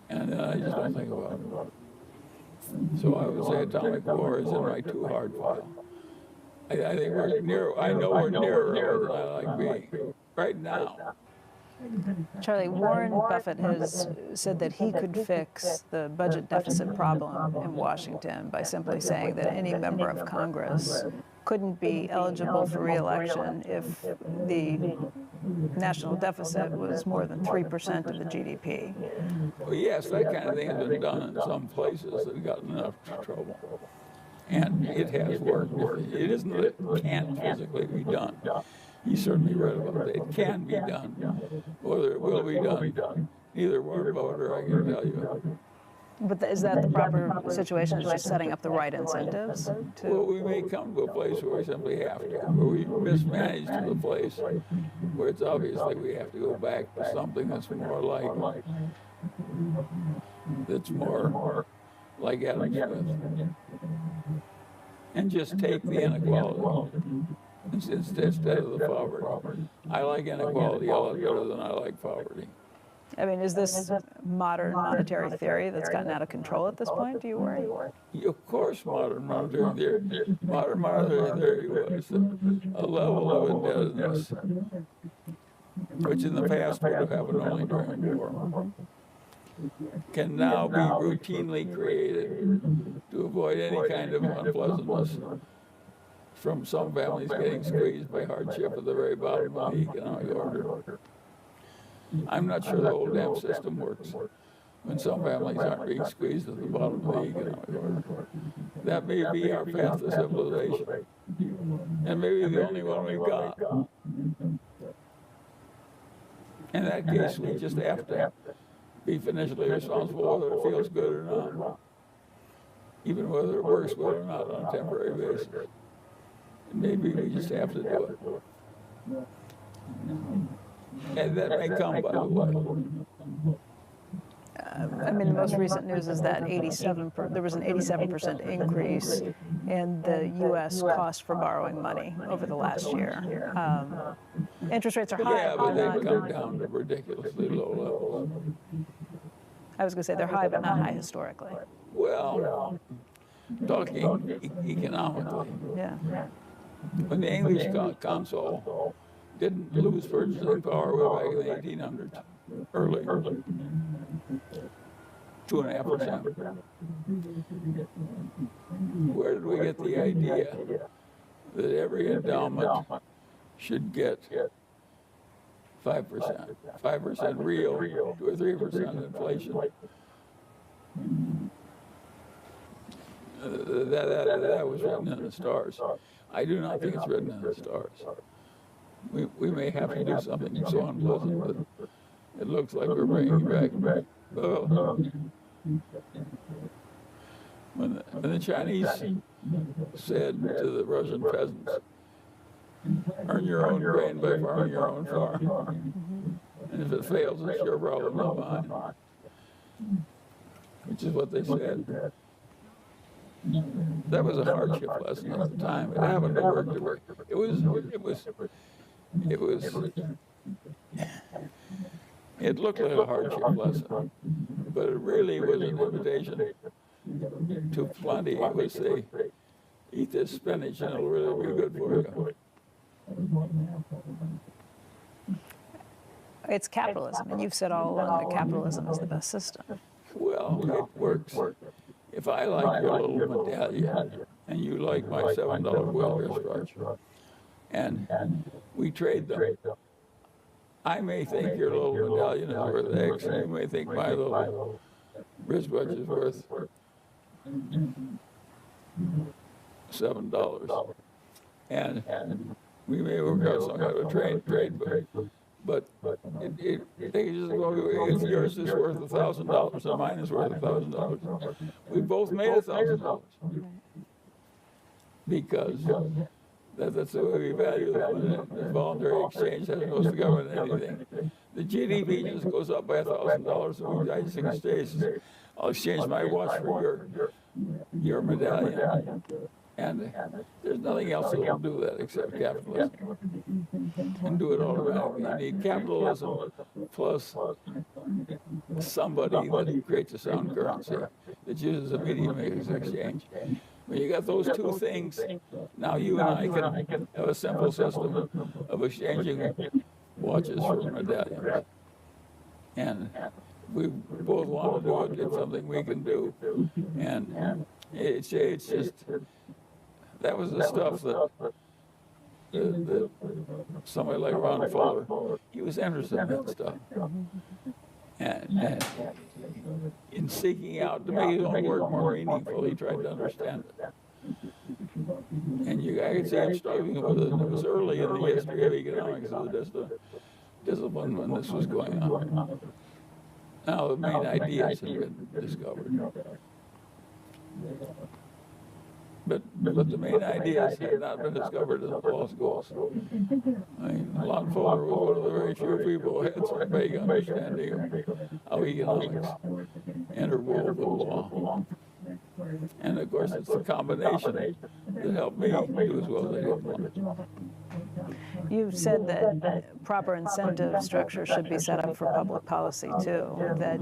And then I just don't think about it. So I would say atomic war is in my too hard file. I think we're near. I know we're nearer than I like being right now. Charlie, Warren Buffett has said that he could fix the budget deficit problem in Washington by simply saying that any member of Congress couldn't be eligible for re-election if the national deficit was more than 3% of the GDP. Well, yes, that kind of thing has been done in some places that have gotten enough trouble. And it has worked. It isn't that it can't physically be done. He certainly read about it. It can be done. Whether it will be done, neither Warren Buffett or I can tell you. But is that the proper situation? Is just setting up the right incentives? Well, we may come to a place where we simply have to, where we mismanage to the place where it's obviously we have to go back to something that's more like Adam Smith, and just take the inequality instead of the poverty. I like inequality a lot better than I like poverty. I mean, is this modern monetary theory that's gotten out of control at this point, do you worry? Of course, modern monetary theory was a level of indebtedness, which in the past would have happened only during war, can now be routinely created to avoid any kind of unpleasantness from some families getting squeezed by hardship at the very bottom of the economic order. I'm not sure the whole damn system works when some families aren't being squeezed at the bottom of the economic order. That may be our path to civilization, and maybe the only one we've got. In that case, we just have to be financially responsible whether it feels good or not, even whether it works well or not on a temporary basis. And maybe we just have to do it. And that may come, by the way. I mean, the most recent news is that there was an 87% increase in the U.S. cost for borrowing money over the last year. Interest rates are high. Yeah, but they've come down to ridiculously low levels. I was going to say they're high, but not high historically. Well, talking economically, Yeah. when the English console didn't lose purchasing power way back in the 1800s, early. 2.5%. Where did we get the idea that every endowment should get 5%? 5% real, 2 or 3% inflation. That was written in the stars. I do not think it's written in the stars. We may have to do something so unpleasant that it looks like we're bringing back. Well, when the Chinese said to the Russian peasants, earn your own grain by farming your own farm, and if it fails, it's your problem, not mine, which is what they said. That was a hardship lesson at the time. It happened to work to work. It looked like a hardship lesson, but it really was an invitation to plenty. It was say, eat this spinach and it'll really be good for you. It's capitalism, and you've said all along that capitalism is the best system. Well, it works. If I like your little medallion and you like my $7 wheel wristwatch, and we trade them, I may think your little medallion is worth X, and you may think my little wristwatch is worth $7. And we may work out some kind of a trade, but they just go, if yours is worth $1,000 and mine is worth $1,000, we both made $1,000 because that's the way we value them. The voluntary exchange hasn't cost the government anything. The GDP just goes up by $1,000, and I just exchange. I'll exchange my watch for your medallion. And there's nothing else that will do that except capitalism. And do it automatically. You need capitalism plus somebody that creates a sound currency that uses a medium of exchange. When you got those two things, now you and I can have a simple system of exchanging watches for medallions. And we both want to do it. It's something we can do. And it's just, that was the stuff that somebody like Ron Fuller, he was interested in that stuff. And in seeking out to make his own work more meaningful, he tried to understand it. And I could see him struggling with it. It was early in the history of economics of the discipline when this was going on. Now the main ideas have been discovered. But the main ideas had not been discovered in the law schools. I mean, Lon Fuller was one of the very few people who had some vague understanding of how economics interwove with law. And of course, it's the combination that helped me do as well as I did. You've said that proper incentive structure should be set up for public policy too, that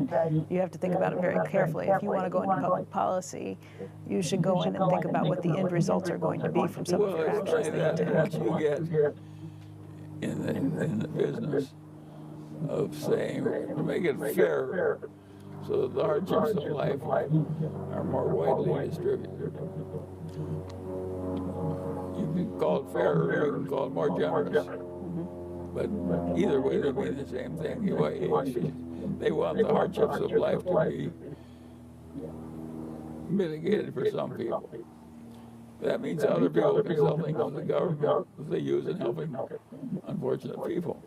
you have to think about it very carefully. If you want to go into public policy, you should go in and think about what the end results are going to be from some of your actions that you take. Once you get in the business of saying, to make it fair, so that the hardships of life are more widely distributed. You can call it fair, or you can call it more generous. But either way, they mean the same thing. They want the hardships of life to be mitigated for some people. That means other people can sell things to the government that they use in helping unfortunate people.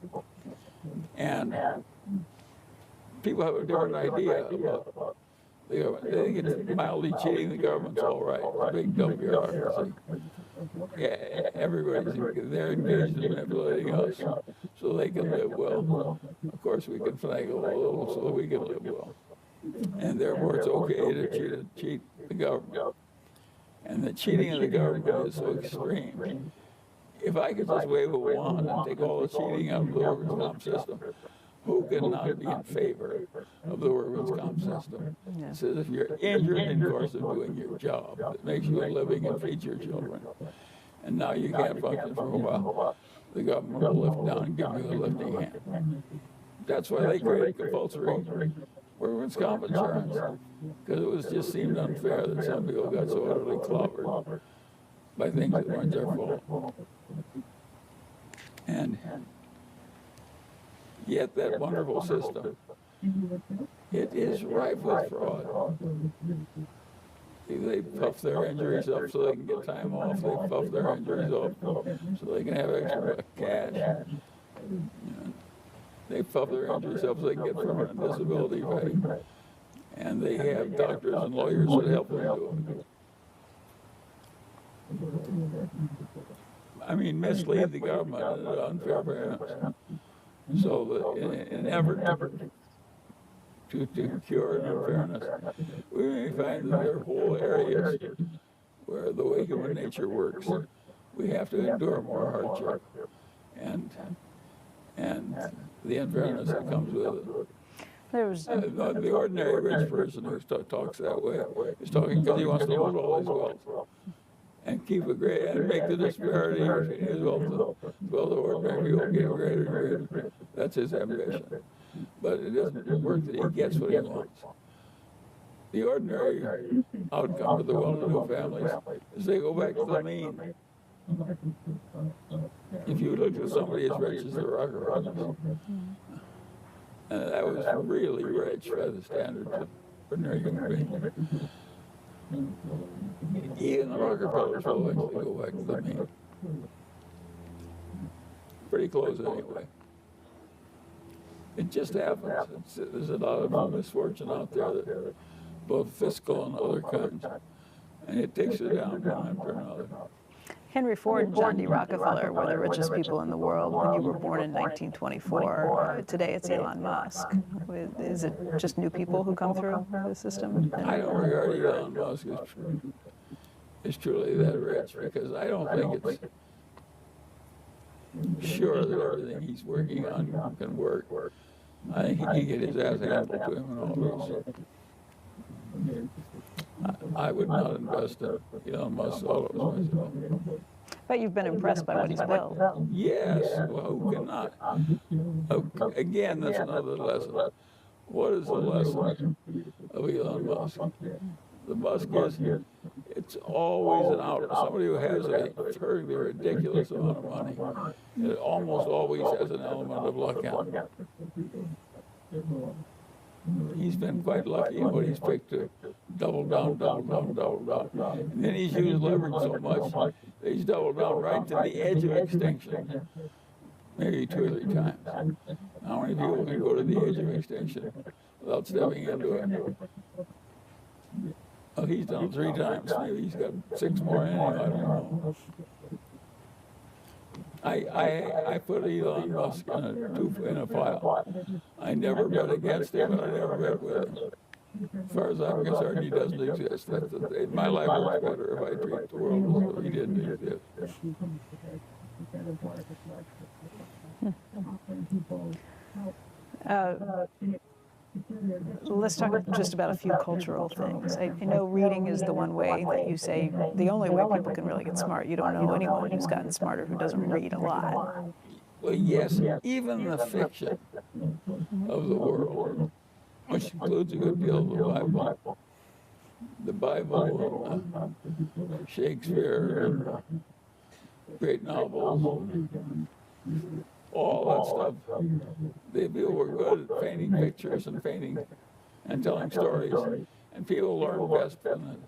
And people have a different idea about the government. They think it's mildly cheating the government's all right. It's a big dumb bureaucracy. Yeah, they're engaged in manipulating us so they can live well. Of course, we can finagle a little so we can live well. And therefore, it's okay to cheat the government. And the cheating of the government is so extreme. If I could just wave a wand and take all the cheating out of the workers' comp system, who can not be in favor of the workers' comp system? Yeah. It says if you're injured in the course of doing your job, it makes you a living and feeds your children. And now you can't function for a while. The government will lift down and give you a lifting hand. That's why they created compulsory workman's comp insurance, because it was just seemed unfair that some people got so utterly clobbered by things that weren't their fault. And yet that wonderful system, it is rife with fraud. They puff their injuries up so they can get time off. They puff their injuries up so they can have extra cash. They puff their injuries up so they can get permanent disability pay. And they have doctors and lawyers that help them do it. I mean, mislead the government in unfair payments. So that in an effort to cure unfairness, we may find that there are whole areas where the way human nature works, we have to endure more hardship and the unfairness that comes with it. The ordinary rich person who talks that way is talking because he wants to hold all his wealth and keep a great and make the disparity between his wealth and the ordinary people get greater and greater. That's his ambition. But it doesn't work that he gets what he wants. The ordinary outcome of the well-to-do families is they go back to the mean. If you look at somebody as rich as the Rockefellers, and that was really rich by the standards of ordinary human beings, even the Rockefellers will eventually go back to the mean. Pretty close anyway. It just happens. There's a lot of misfortune out there, that, both fiscal and other kinds, and it takes you down one after another. Henry Ford and John D. Rockefeller were the richest people in the world when you were born in 1924. Today it's Elon Musk. Is it just new people who come through the system? I don't regard Elon Musk as truly that rich, because I don't think it's sure that everything he's working on can work. I think he can get his ass handled to him and all this. I would not invest in Elon Musk all of myself. But you've been impressed by what he's built. Yes, well, who cannot? Again, that's another lesson. What is the lesson of Elon Musk? The Musk is, it's always an outlet. Somebody who has a terribly ridiculous amount of money, it almost always has an element of luck in it. He's been quite lucky in what he's picked to double down. And then he's used leverage so much that he's doubled down right to the edge of extinction, maybe 2 or 3 times. How many people can go to the edge of extinction without stepping into it? Oh, he's done it 3 times. Maybe he's got 6 more in him. I don't know. I put Elon Musk in a file. I never bet against him, and I never bet with him. As far as I'm concerned, he doesn't exist. My life works better if I treat the world as though he didn't exist. Let's talk just about a few cultural things. I know reading is the one way that you say, the only way people can really get smart. You don't know anyone who's gotten smarter who doesn't read a lot. Well, yes, even the fiction of the world, which includes a good deal of the Bible, Shakespeare, and great novels, all that stuff. The people were good at painting pictures and painting and telling stories, and people learn best when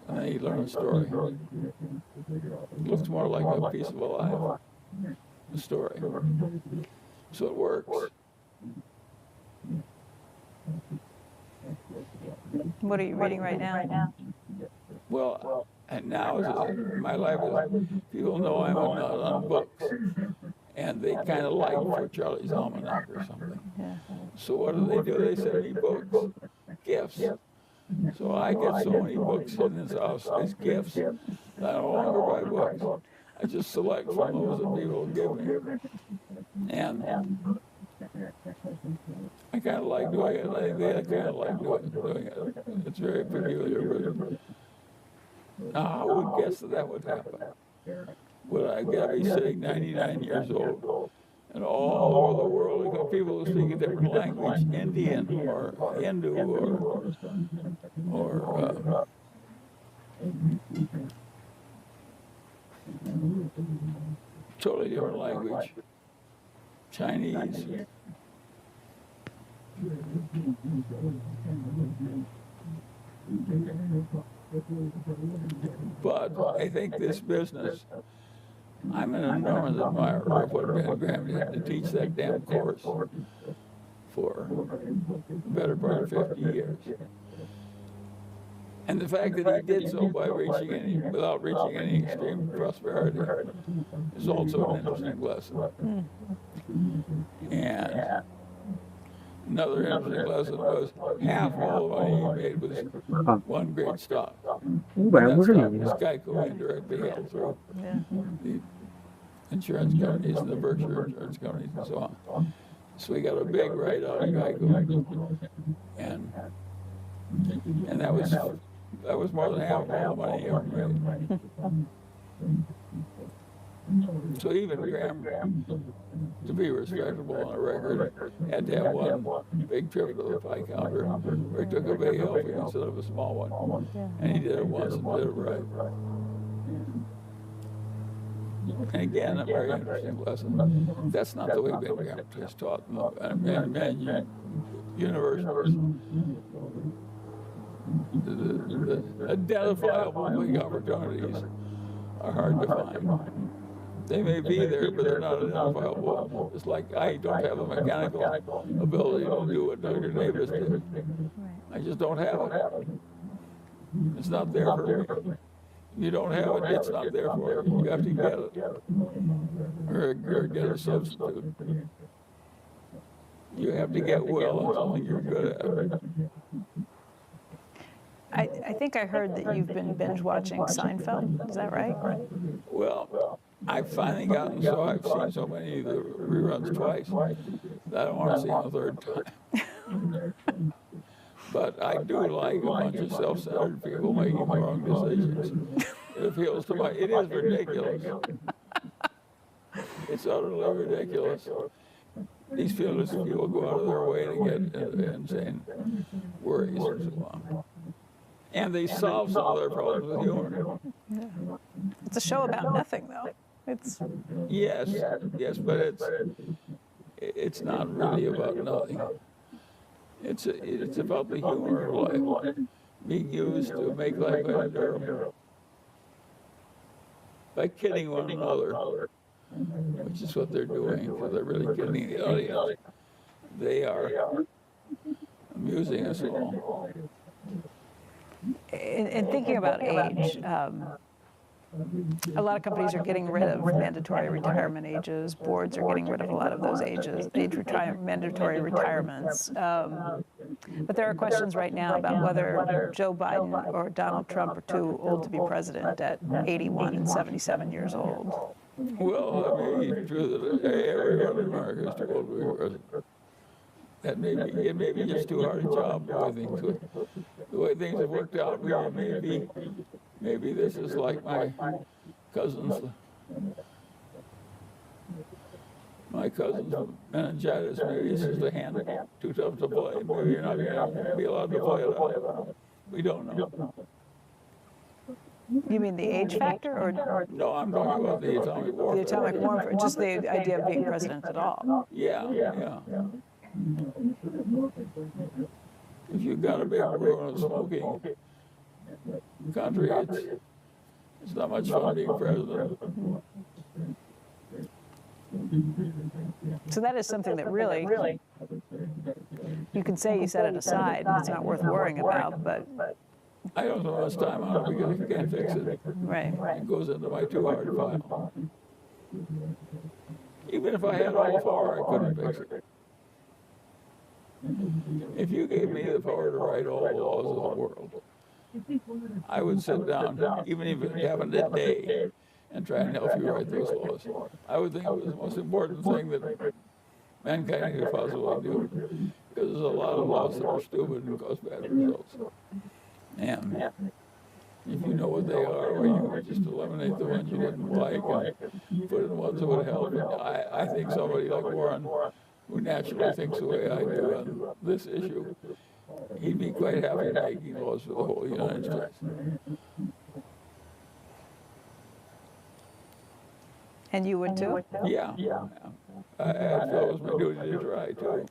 they learn a story. It looks more like a piece of a life, a story. So it works. What are you reading right now? Well, and now my life is, people know I'm a nut on books, and they kind of like for Charlie's Almanac or something. Yeah. So what do? They send me books, gifts. So I get so many books in this house as gifts that I no longer buy books. I just select from those that people give me. And I kind of like doing it. I think they kind of like doing it. It's very peculiar. But now, I would guess that would happen. Would I gotta be sitting 99 years old And all over the world, you got people who speak a different language, Indian or Hindu or totally different language, Chinese. But I think this business, I'm an enormous admirer of what Ben Graham did to teach that damn course for the better part of 50 years. And the fact that he did so without reaching any extreme prosperity is also an interesting lesson. And another interesting lesson was half all the money he made was one great stock. And that stock was Geico indirectly held through the insurance companies and the Berkshire insurance companies and so on. So we got a big write out of Geico. And that was more than half of all the money he ever made. So even Graham, to be respectable on a record, had to have one big trip to the pie counter where he took a big helping instead of a small one. And he did it once and did it right. And again, a very interesting lesson. That's not the way Ben Graham is taught in universities. The identifiable big opportunities are hard to find. They may be there, but they're not identifiable. It's like I don't have the mechanical ability to do what Dr. Davis did. I just don't have it. It's not there for me. You don't have it, it's not there for you. You have to get it. Or get a substitute. You have to get well at something you're good at. I think I heard that you've been binge watching Seinfeld. Is that right? Well, I've finally gotten so I've seen so many of the reruns twice that I don't want to see them a third time. But I do like a bunch of self-centered people making wrong decisions. It appeals to it is ridiculous. It's utterly ridiculous. These people go out of their way to get insane worries and so on. And they solve some of their problems with humor. Yeah. It's a show about nothing, though. Yes, but it's not really about nothing. It's about the humor of life being used to make life endurable by kidding one another, which is what they're doing, because they're really kidding the audience. They are amusing us all. In thinking about age, a lot of companies are getting rid of mandatory retirement ages. Boards are getting rid of a lot of those mandatory retirements. But there are questions right now about whether Joe Biden or Donald Trump are too old to be president at 81 and 77 years old. Well, it may be true that everyone in America is too old to be president. It may be just too hard a job, the way things have worked out. Maybe this is like my cousin's meningitis. Maybe it's just a hand too tough to play. Maybe you're not going to be allowed to play it out. We don't know. You mean the age factor, or no? I'm talking about the atomic warfare. The atomic warfare, just the idea of being president at all. Yeah. If you've got a big ruin of smoking country, it's not much fun being president. So that is something that really, you can say you set it aside, and it's not worth worrying about, but... I don't know how much time on it because I can't fix it. Right. It goes into my too hard file. Even if I had all the power, I couldn't fix it. If you gave me the power to write all the laws of the world, I would sit down, even if it happened today, and try and help you write those laws. I would think it was the most important thing that mankind could possibly do, because there's a lot of laws that are stupid and cause bad results. And if you know what they are, or you just eliminate the ones you didn't like and put in the ones that would help. And I think somebody like Warren, who naturally thinks the way I do on this issue, he'd be quite happy making laws for the whole United States. And you would too? Yeah. I feel it was my duty to try to.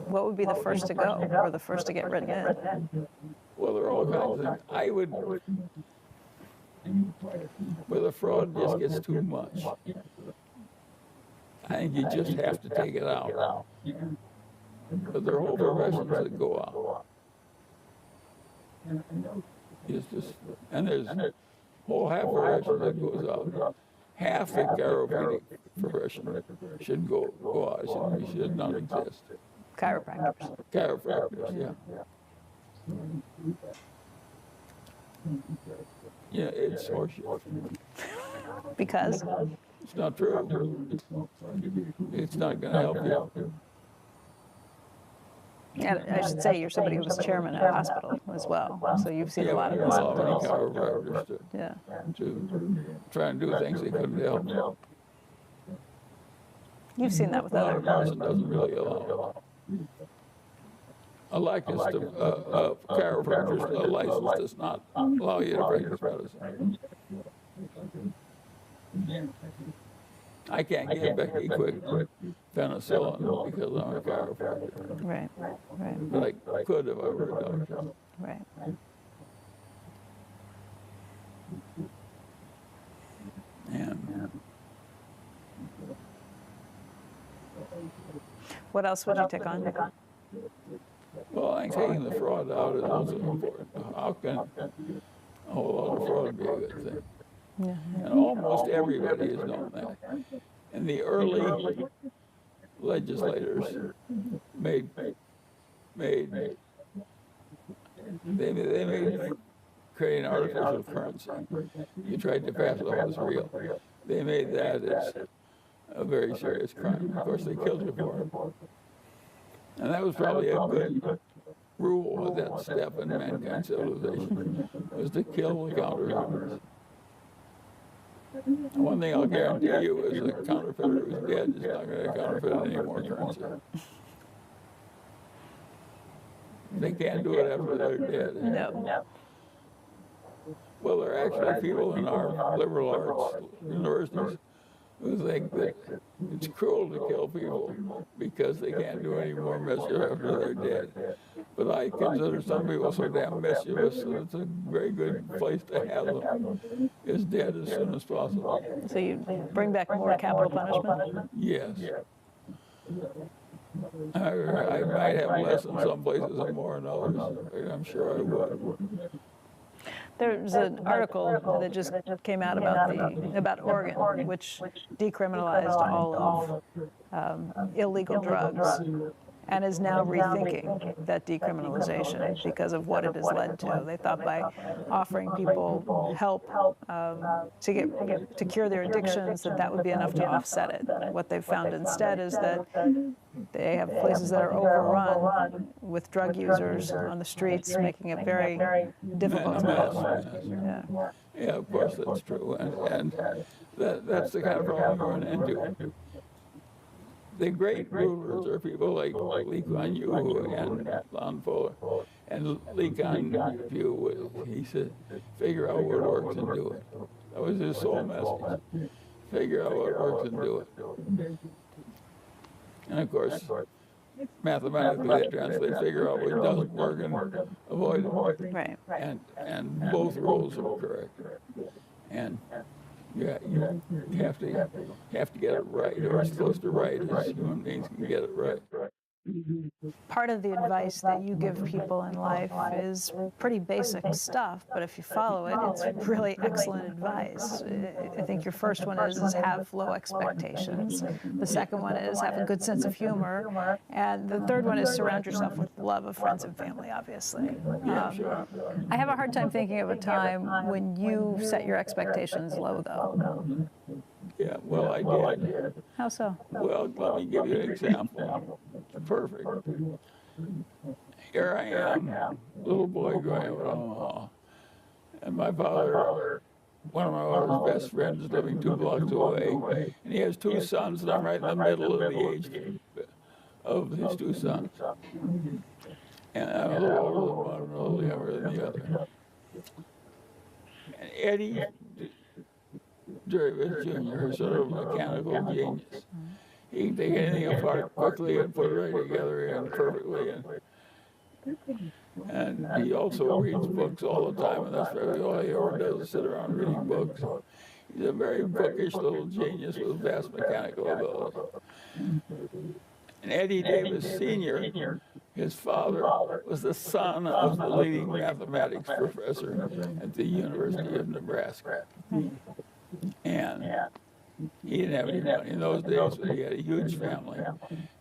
What would be the first to go or the first to get written in? Well, there are all kinds of things. I would, where the fraud just gets too much, I think you just have to take it out. But there are whole professions that go out. It's just, and there's whole half profession that goes out. Half the chiropractic profession should go out. It should not exist. Chiropractors. Chiropractors, yeah. Yeah, it's horseshit. Because? It's not true. It's not going to help you. And I should say you're somebody who was chairman at a hospital as well, so you've seen a lot of this. Many chiropractors to try and do things they couldn't help. You've seen that with other. Medicine doesn't really allow. A license to chiropractor's license does not allow you to practice medicine. I can't give Becky quick penicillin because I'm a chiropractor. Right. But I could if I were a doctor. Right. And What else would you take on? well, I think taking the fraud out is also important. How can a whole lot of fraud be a good thing? Yeah. And almost everybody has known that. And the early legislators made creating artificial currency. You tried to pass it off as real. They made that as a very serious crime. Of course, they killed you for it. And that was probably a good rule at that step in mankind's civilization, was to kill the counterfeiters. One thing I'll guarantee you is a counterfeiter who's dead is not going to counterfeit any more currency. They can't do it after they're dead. No. Well, there are actually people in our liberal arts universities who think that it's cruel to kill people because they can't do any more mischief after they're dead. But I consider some people so damn mischievous that it's a very good place to have them is dead as soon as possible. So you bring back more capital punishment? Yes. I might have less in some places and more in others. I'm sure I would. There's an article that just came out about Oregon, which decriminalized all of illegal drugs, and is now rethinking that decriminalization because of what it has led to. They thought by offering people help to cure their addictions that would be enough to offset it. What they've found instead is that they have places that are overrun with drug users on the streets, making it very difficult to live. Yeah, of course that's true, and that's the kind of problem we're running into. The great rulers are people like Lee Kuan Yew and Lon Fuller. And Lee Kuan Yew, he said, figure out what works and do it. That was his sole message. Figure out what works and do it. And of course, mathematically that translates, figure out what doesn't work and avoid it. Right. And both rules are correct. And yeah, you have to get it right, or as close to right as human beings can get it right. Part of the advice that you give people in life is pretty basic stuff, but if you follow it, it's really excellent advice. I think your first one is have low expectations. The second one is have a good sense of humor. And the third one is surround yourself with love of friends and family, obviously. Sure. I have a hard time thinking of a time when you set your expectations low, though. Yeah, well, I did. How so? Well, let me give you an example. Perfect. here I am, little boy growing up in Omaha, and my father, one of my father's best friends, living 2 blocks away, and he has 2 sons, and I'm right in the middle of the age of his 2 sons. And I'm a little older than one and a little younger than the other. And Eddie Jervis Jr. is sort of a mechanical genius. He can take anything apart quickly and put it right together and perfectly. And he also reads books all the time, and that's probably all he ever does is sit around reading books. He's a very bookish little genius with vast mechanical ability. And Eddie Davis Sr., his father, was the son of the leading mathematics professor at the University of Nebraska. And he didn't have any money in those days, but he had a huge family.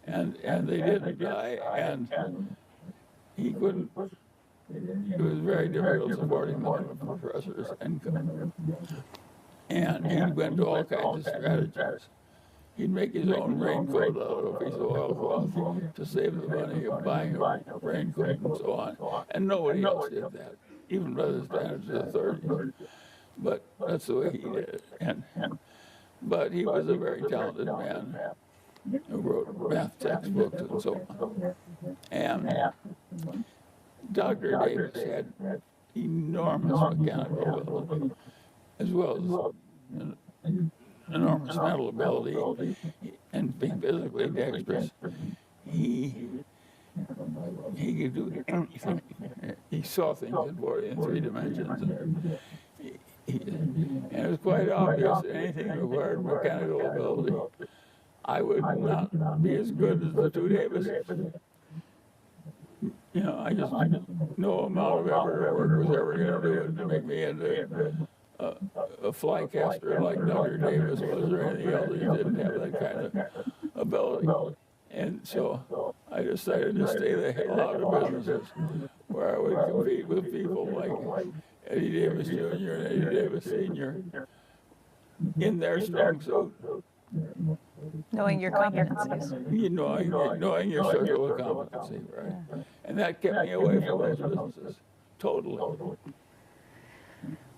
And they didn't die, and he couldn't, it was very difficult supporting the professor's income. And he went to all kinds of strategies. He'd make his own raincoat out of a piece of oilcloth to save the money of buying a raincoat and so on. And nobody else did that, even by the standards of the 30s. But that's the way he did it. But he was a very talented man who wrote math textbooks and so on. And Dr. Davis had enormous mechanical ability, as well as enormous mental ability, and being physically dexterous. He could do anything. He saw things in 3 dimensions. And it was quite obvious that anything required mechanical ability, I would not be as good as the 2 Davises. You know, I just no amount of effort or work was ever going to do it to make me into a fly caster like Dr. Davis was or anything else. He didn't have that kind of ability. And so I decided to stay the hell out of businesses where I would compete with people like Eddie Davis Jr. and Eddie Davis Sr. in their strong suit. Knowing your competencies. Knowing your circle of competency, right? And that kept me away from those businesses, totally.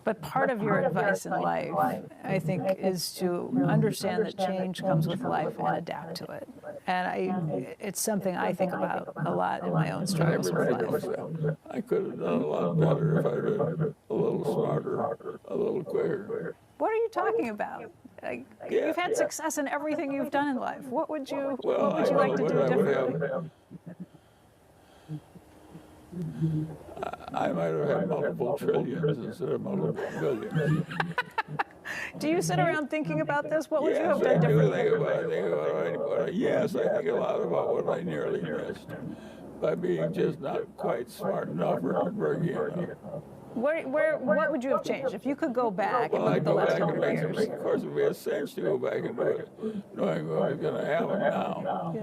But part of your advice in life, I think, is to understand that change comes with life and adapt to it. And it's something I think about a lot in my own struggles with life. I could have done a lot better if I'd been a little smarter, a little quicker. What are you talking about? You've had success in everything you've done in life. What would you like to do differently? I might have had multiple trillions instead of multiple billions. Do you sit around thinking about this? What would you have Yes, done I do differently? yes, I think a lot about what I nearly missed by being just not quite smart enough or hardworking enough. What would you have changed if you could go back and look at the last 100 years? Of course, it would be a cinch to go back and do it, knowing what was going to happen now.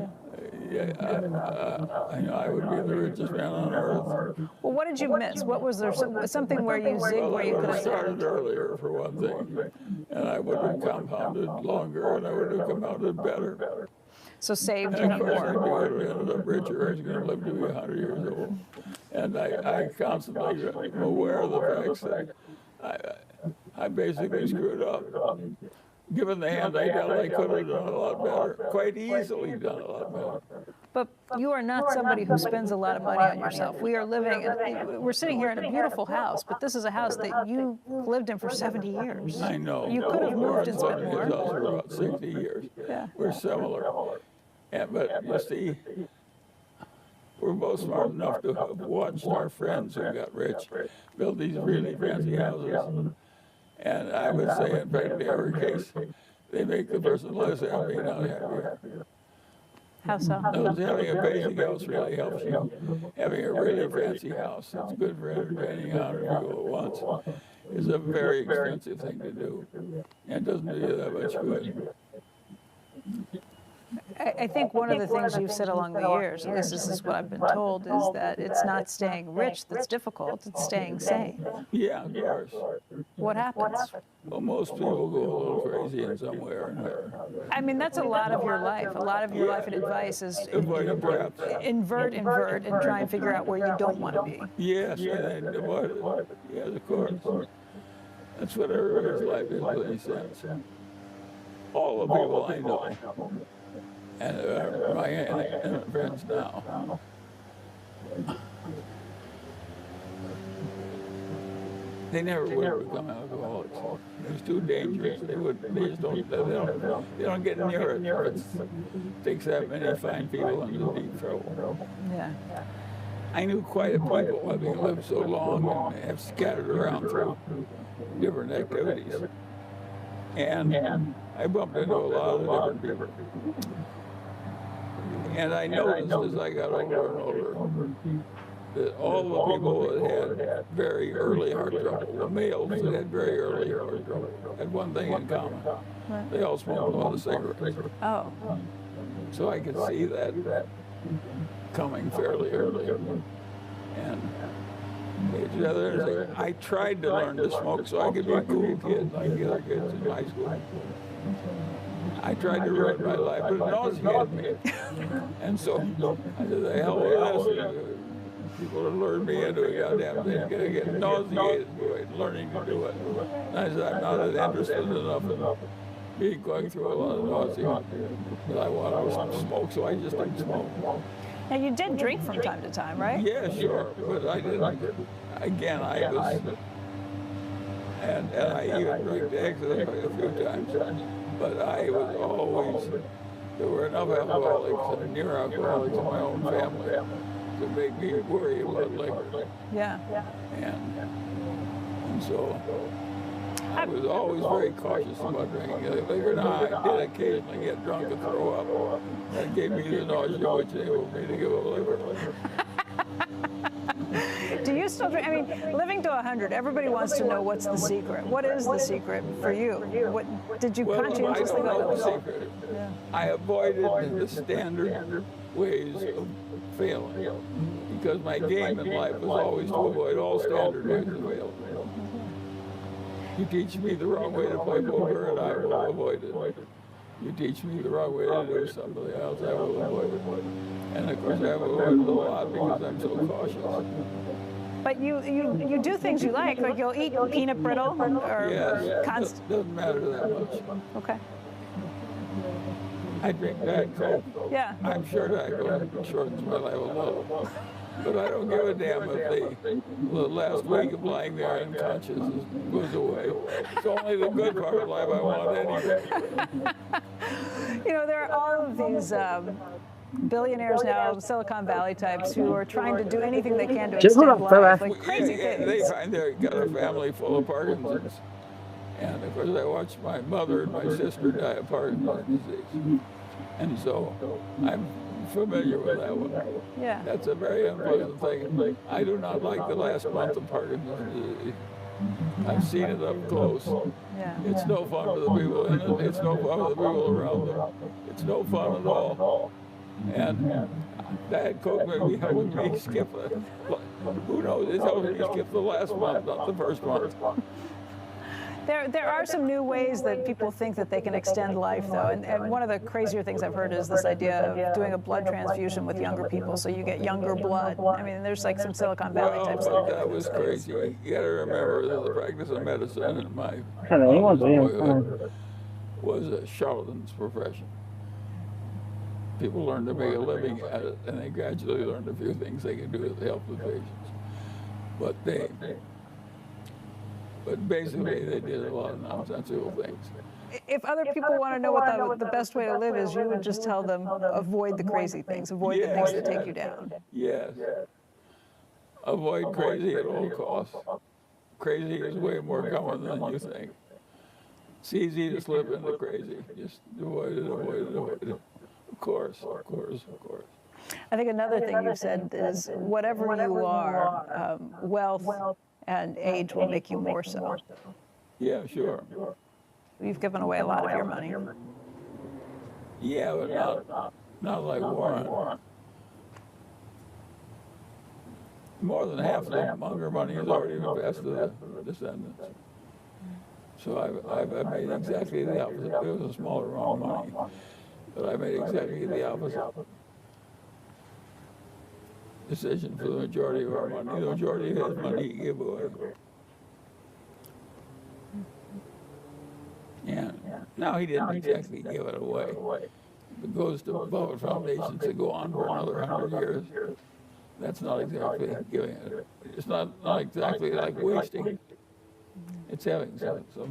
I would be the richest man on earth. Well, what did you miss? What was there? Something where you zigged, where you could have started earlier, for one thing, and I would have compounded longer, and I would have compounded better. So saved And even of course, I more. would have ended up richer. I was going to live to be 100 years old. And I constantly am aware of the facts that I basically screwed up. Given the hand I dealt, I could have done a lot better. Quite easily done a lot better. But you are not somebody who spends a lot of money on yourself. We are living, we're sitting here in a beautiful house, but this is a house that you lived in for 70 years. I know. You could have moved and spent His more. house for about 60 years. Yeah. We're similar. But you see, we're both smart enough to have watched our friends who got rich build these really fancy houses. And I would say, in practically every case, they make the person less happy, not happier. How so? Having a basic house really helps you. Having a really fancy house that's good for entertaining 100 people at once is a very expensive thing to do, and doesn't do you that much good. I think one of the things you've said along the years, at least this is what I've been told, is that it's not staying rich that's difficult, it's staying sane. Yeah, of course. What happens? Well, most people go a little crazy in some way or another. I mean, that's a lot of your life. A lot of your life and advice is Avoiding traps. invert, and try and figure out where you don't want to be. Yes, and avoid it. Yes, of course. That's what everybody's life is, in a sense. All the people I know, and my intimate friends now, they never would become alcoholics. It was too dangerous. They just don't. They don't get near it. It takes that many fine people into deep trouble. Yeah. I knew quite a people having lived so long and have scattered around through different activities. And I bumped into a lot of different people. And I noticed as I got older and older that all the people that had very early heart trouble, the males that had very early heart trouble, had one thing in common. They all smoked a lot of cigarettes. Oh. So I could see that coming fairly early. And it's rather interesting. I tried to learn to smoke so I could be a cool kid like the other kids in high school. I tried to ruin my life, but it nauseated me. And so I said, the hell with this. People have lured me into a goddamn thing, gonna get nauseated learning to do it. And I said, I'm not interested enough in going through a lot of nausea that I want to smoke, so I just didn't smoke. Now, you did drink from time to time, right? Yeah, sure, but I didn't. Again, I was, and I even drank the exit a few times, but I was always, there were enough alcoholics and near alcoholics in my own family to make me worry about liquor. Yeah. And so I was always very cautious about drinking liquor. Now, I did occasionally get drunk and throw up. That gave me the nausea, which enabled me to give up liquor. Do you still drink? I mean, living to 100, everybody wants to know what's the secret. What is the secret for you? What did you conscientiously I don't know the go? secret. Yeah. I avoided the standard ways of failing because my game in life was always to avoid all standard ways of failing. You teach me the wrong way to play poker and I will avoid it. You teach me the wrong way to do something else, I will avoid it. And of course I've avoided a lot because I'm so cautious. But you do things you like you'll eat peanut brittle or Yes, constant. doesn't matter that much. Okay. I drink Diet Coke. Yeah. I'm sure Diet Coke shortens my life a little. But I don't give a damn if the last week of lying there unconscious goes away. It's only the good part of life I want anyway. You know, there are all of these billionaires now, Silicon Valley types, who are trying to do anything they can to extend life, like crazy things. They find they've got a family full of Parkinson's. And of course I watched my mother and my sister die of Parkinson's disease. And so I'm familiar with that one. Yeah. That's a very unpleasant thing. I do not like the last month of Parkinson's disease. I've seen it up close. Yeah. It's no fun for the people in it. It's no fun for the people around them. It's no fun at all. And Diet Coke may be helping me skip it. Who knows? It's helping me skip the last month, not the first month. There are some new ways that people think that they can extend life, though. And one of the crazier things I've heard is this idea of doing a blood transfusion with younger people so you get younger blood. I mean, there's like some Silicon Valley types. Well, that was crazy. You got to remember that the practice of medicine in my boyhood was a charlatan's profession. People learned to make a living at it, and they gradually learned a few things they could do to help the patients. But basically, they did a lot of nonsensical things. If other people want to know what the best way to live is, you would just tell them, avoid the crazy things, avoid the things that take you down. Yes. Avoid crazy at all costs. Crazy is way more common than you think. It's easy to slip into crazy. Just avoid it, avoid it, avoid it. Of course. I think another thing you've said is whatever you are, wealth and age will make you more so. Yeah, sure. You've given away a lot of your money. Yeah, but not like Warren. More than half of the Munger money has already been passed to the descendants. So I've made exactly the opposite. It was a smaller amount of money, but I made exactly the opposite decision for the majority of our money. The majority of his money he gave away. And now he didn't exactly give it away. It goes to Buffett Foundation to go on for another 100 years. That's not exactly giving it. It's not exactly like wasting. It's having some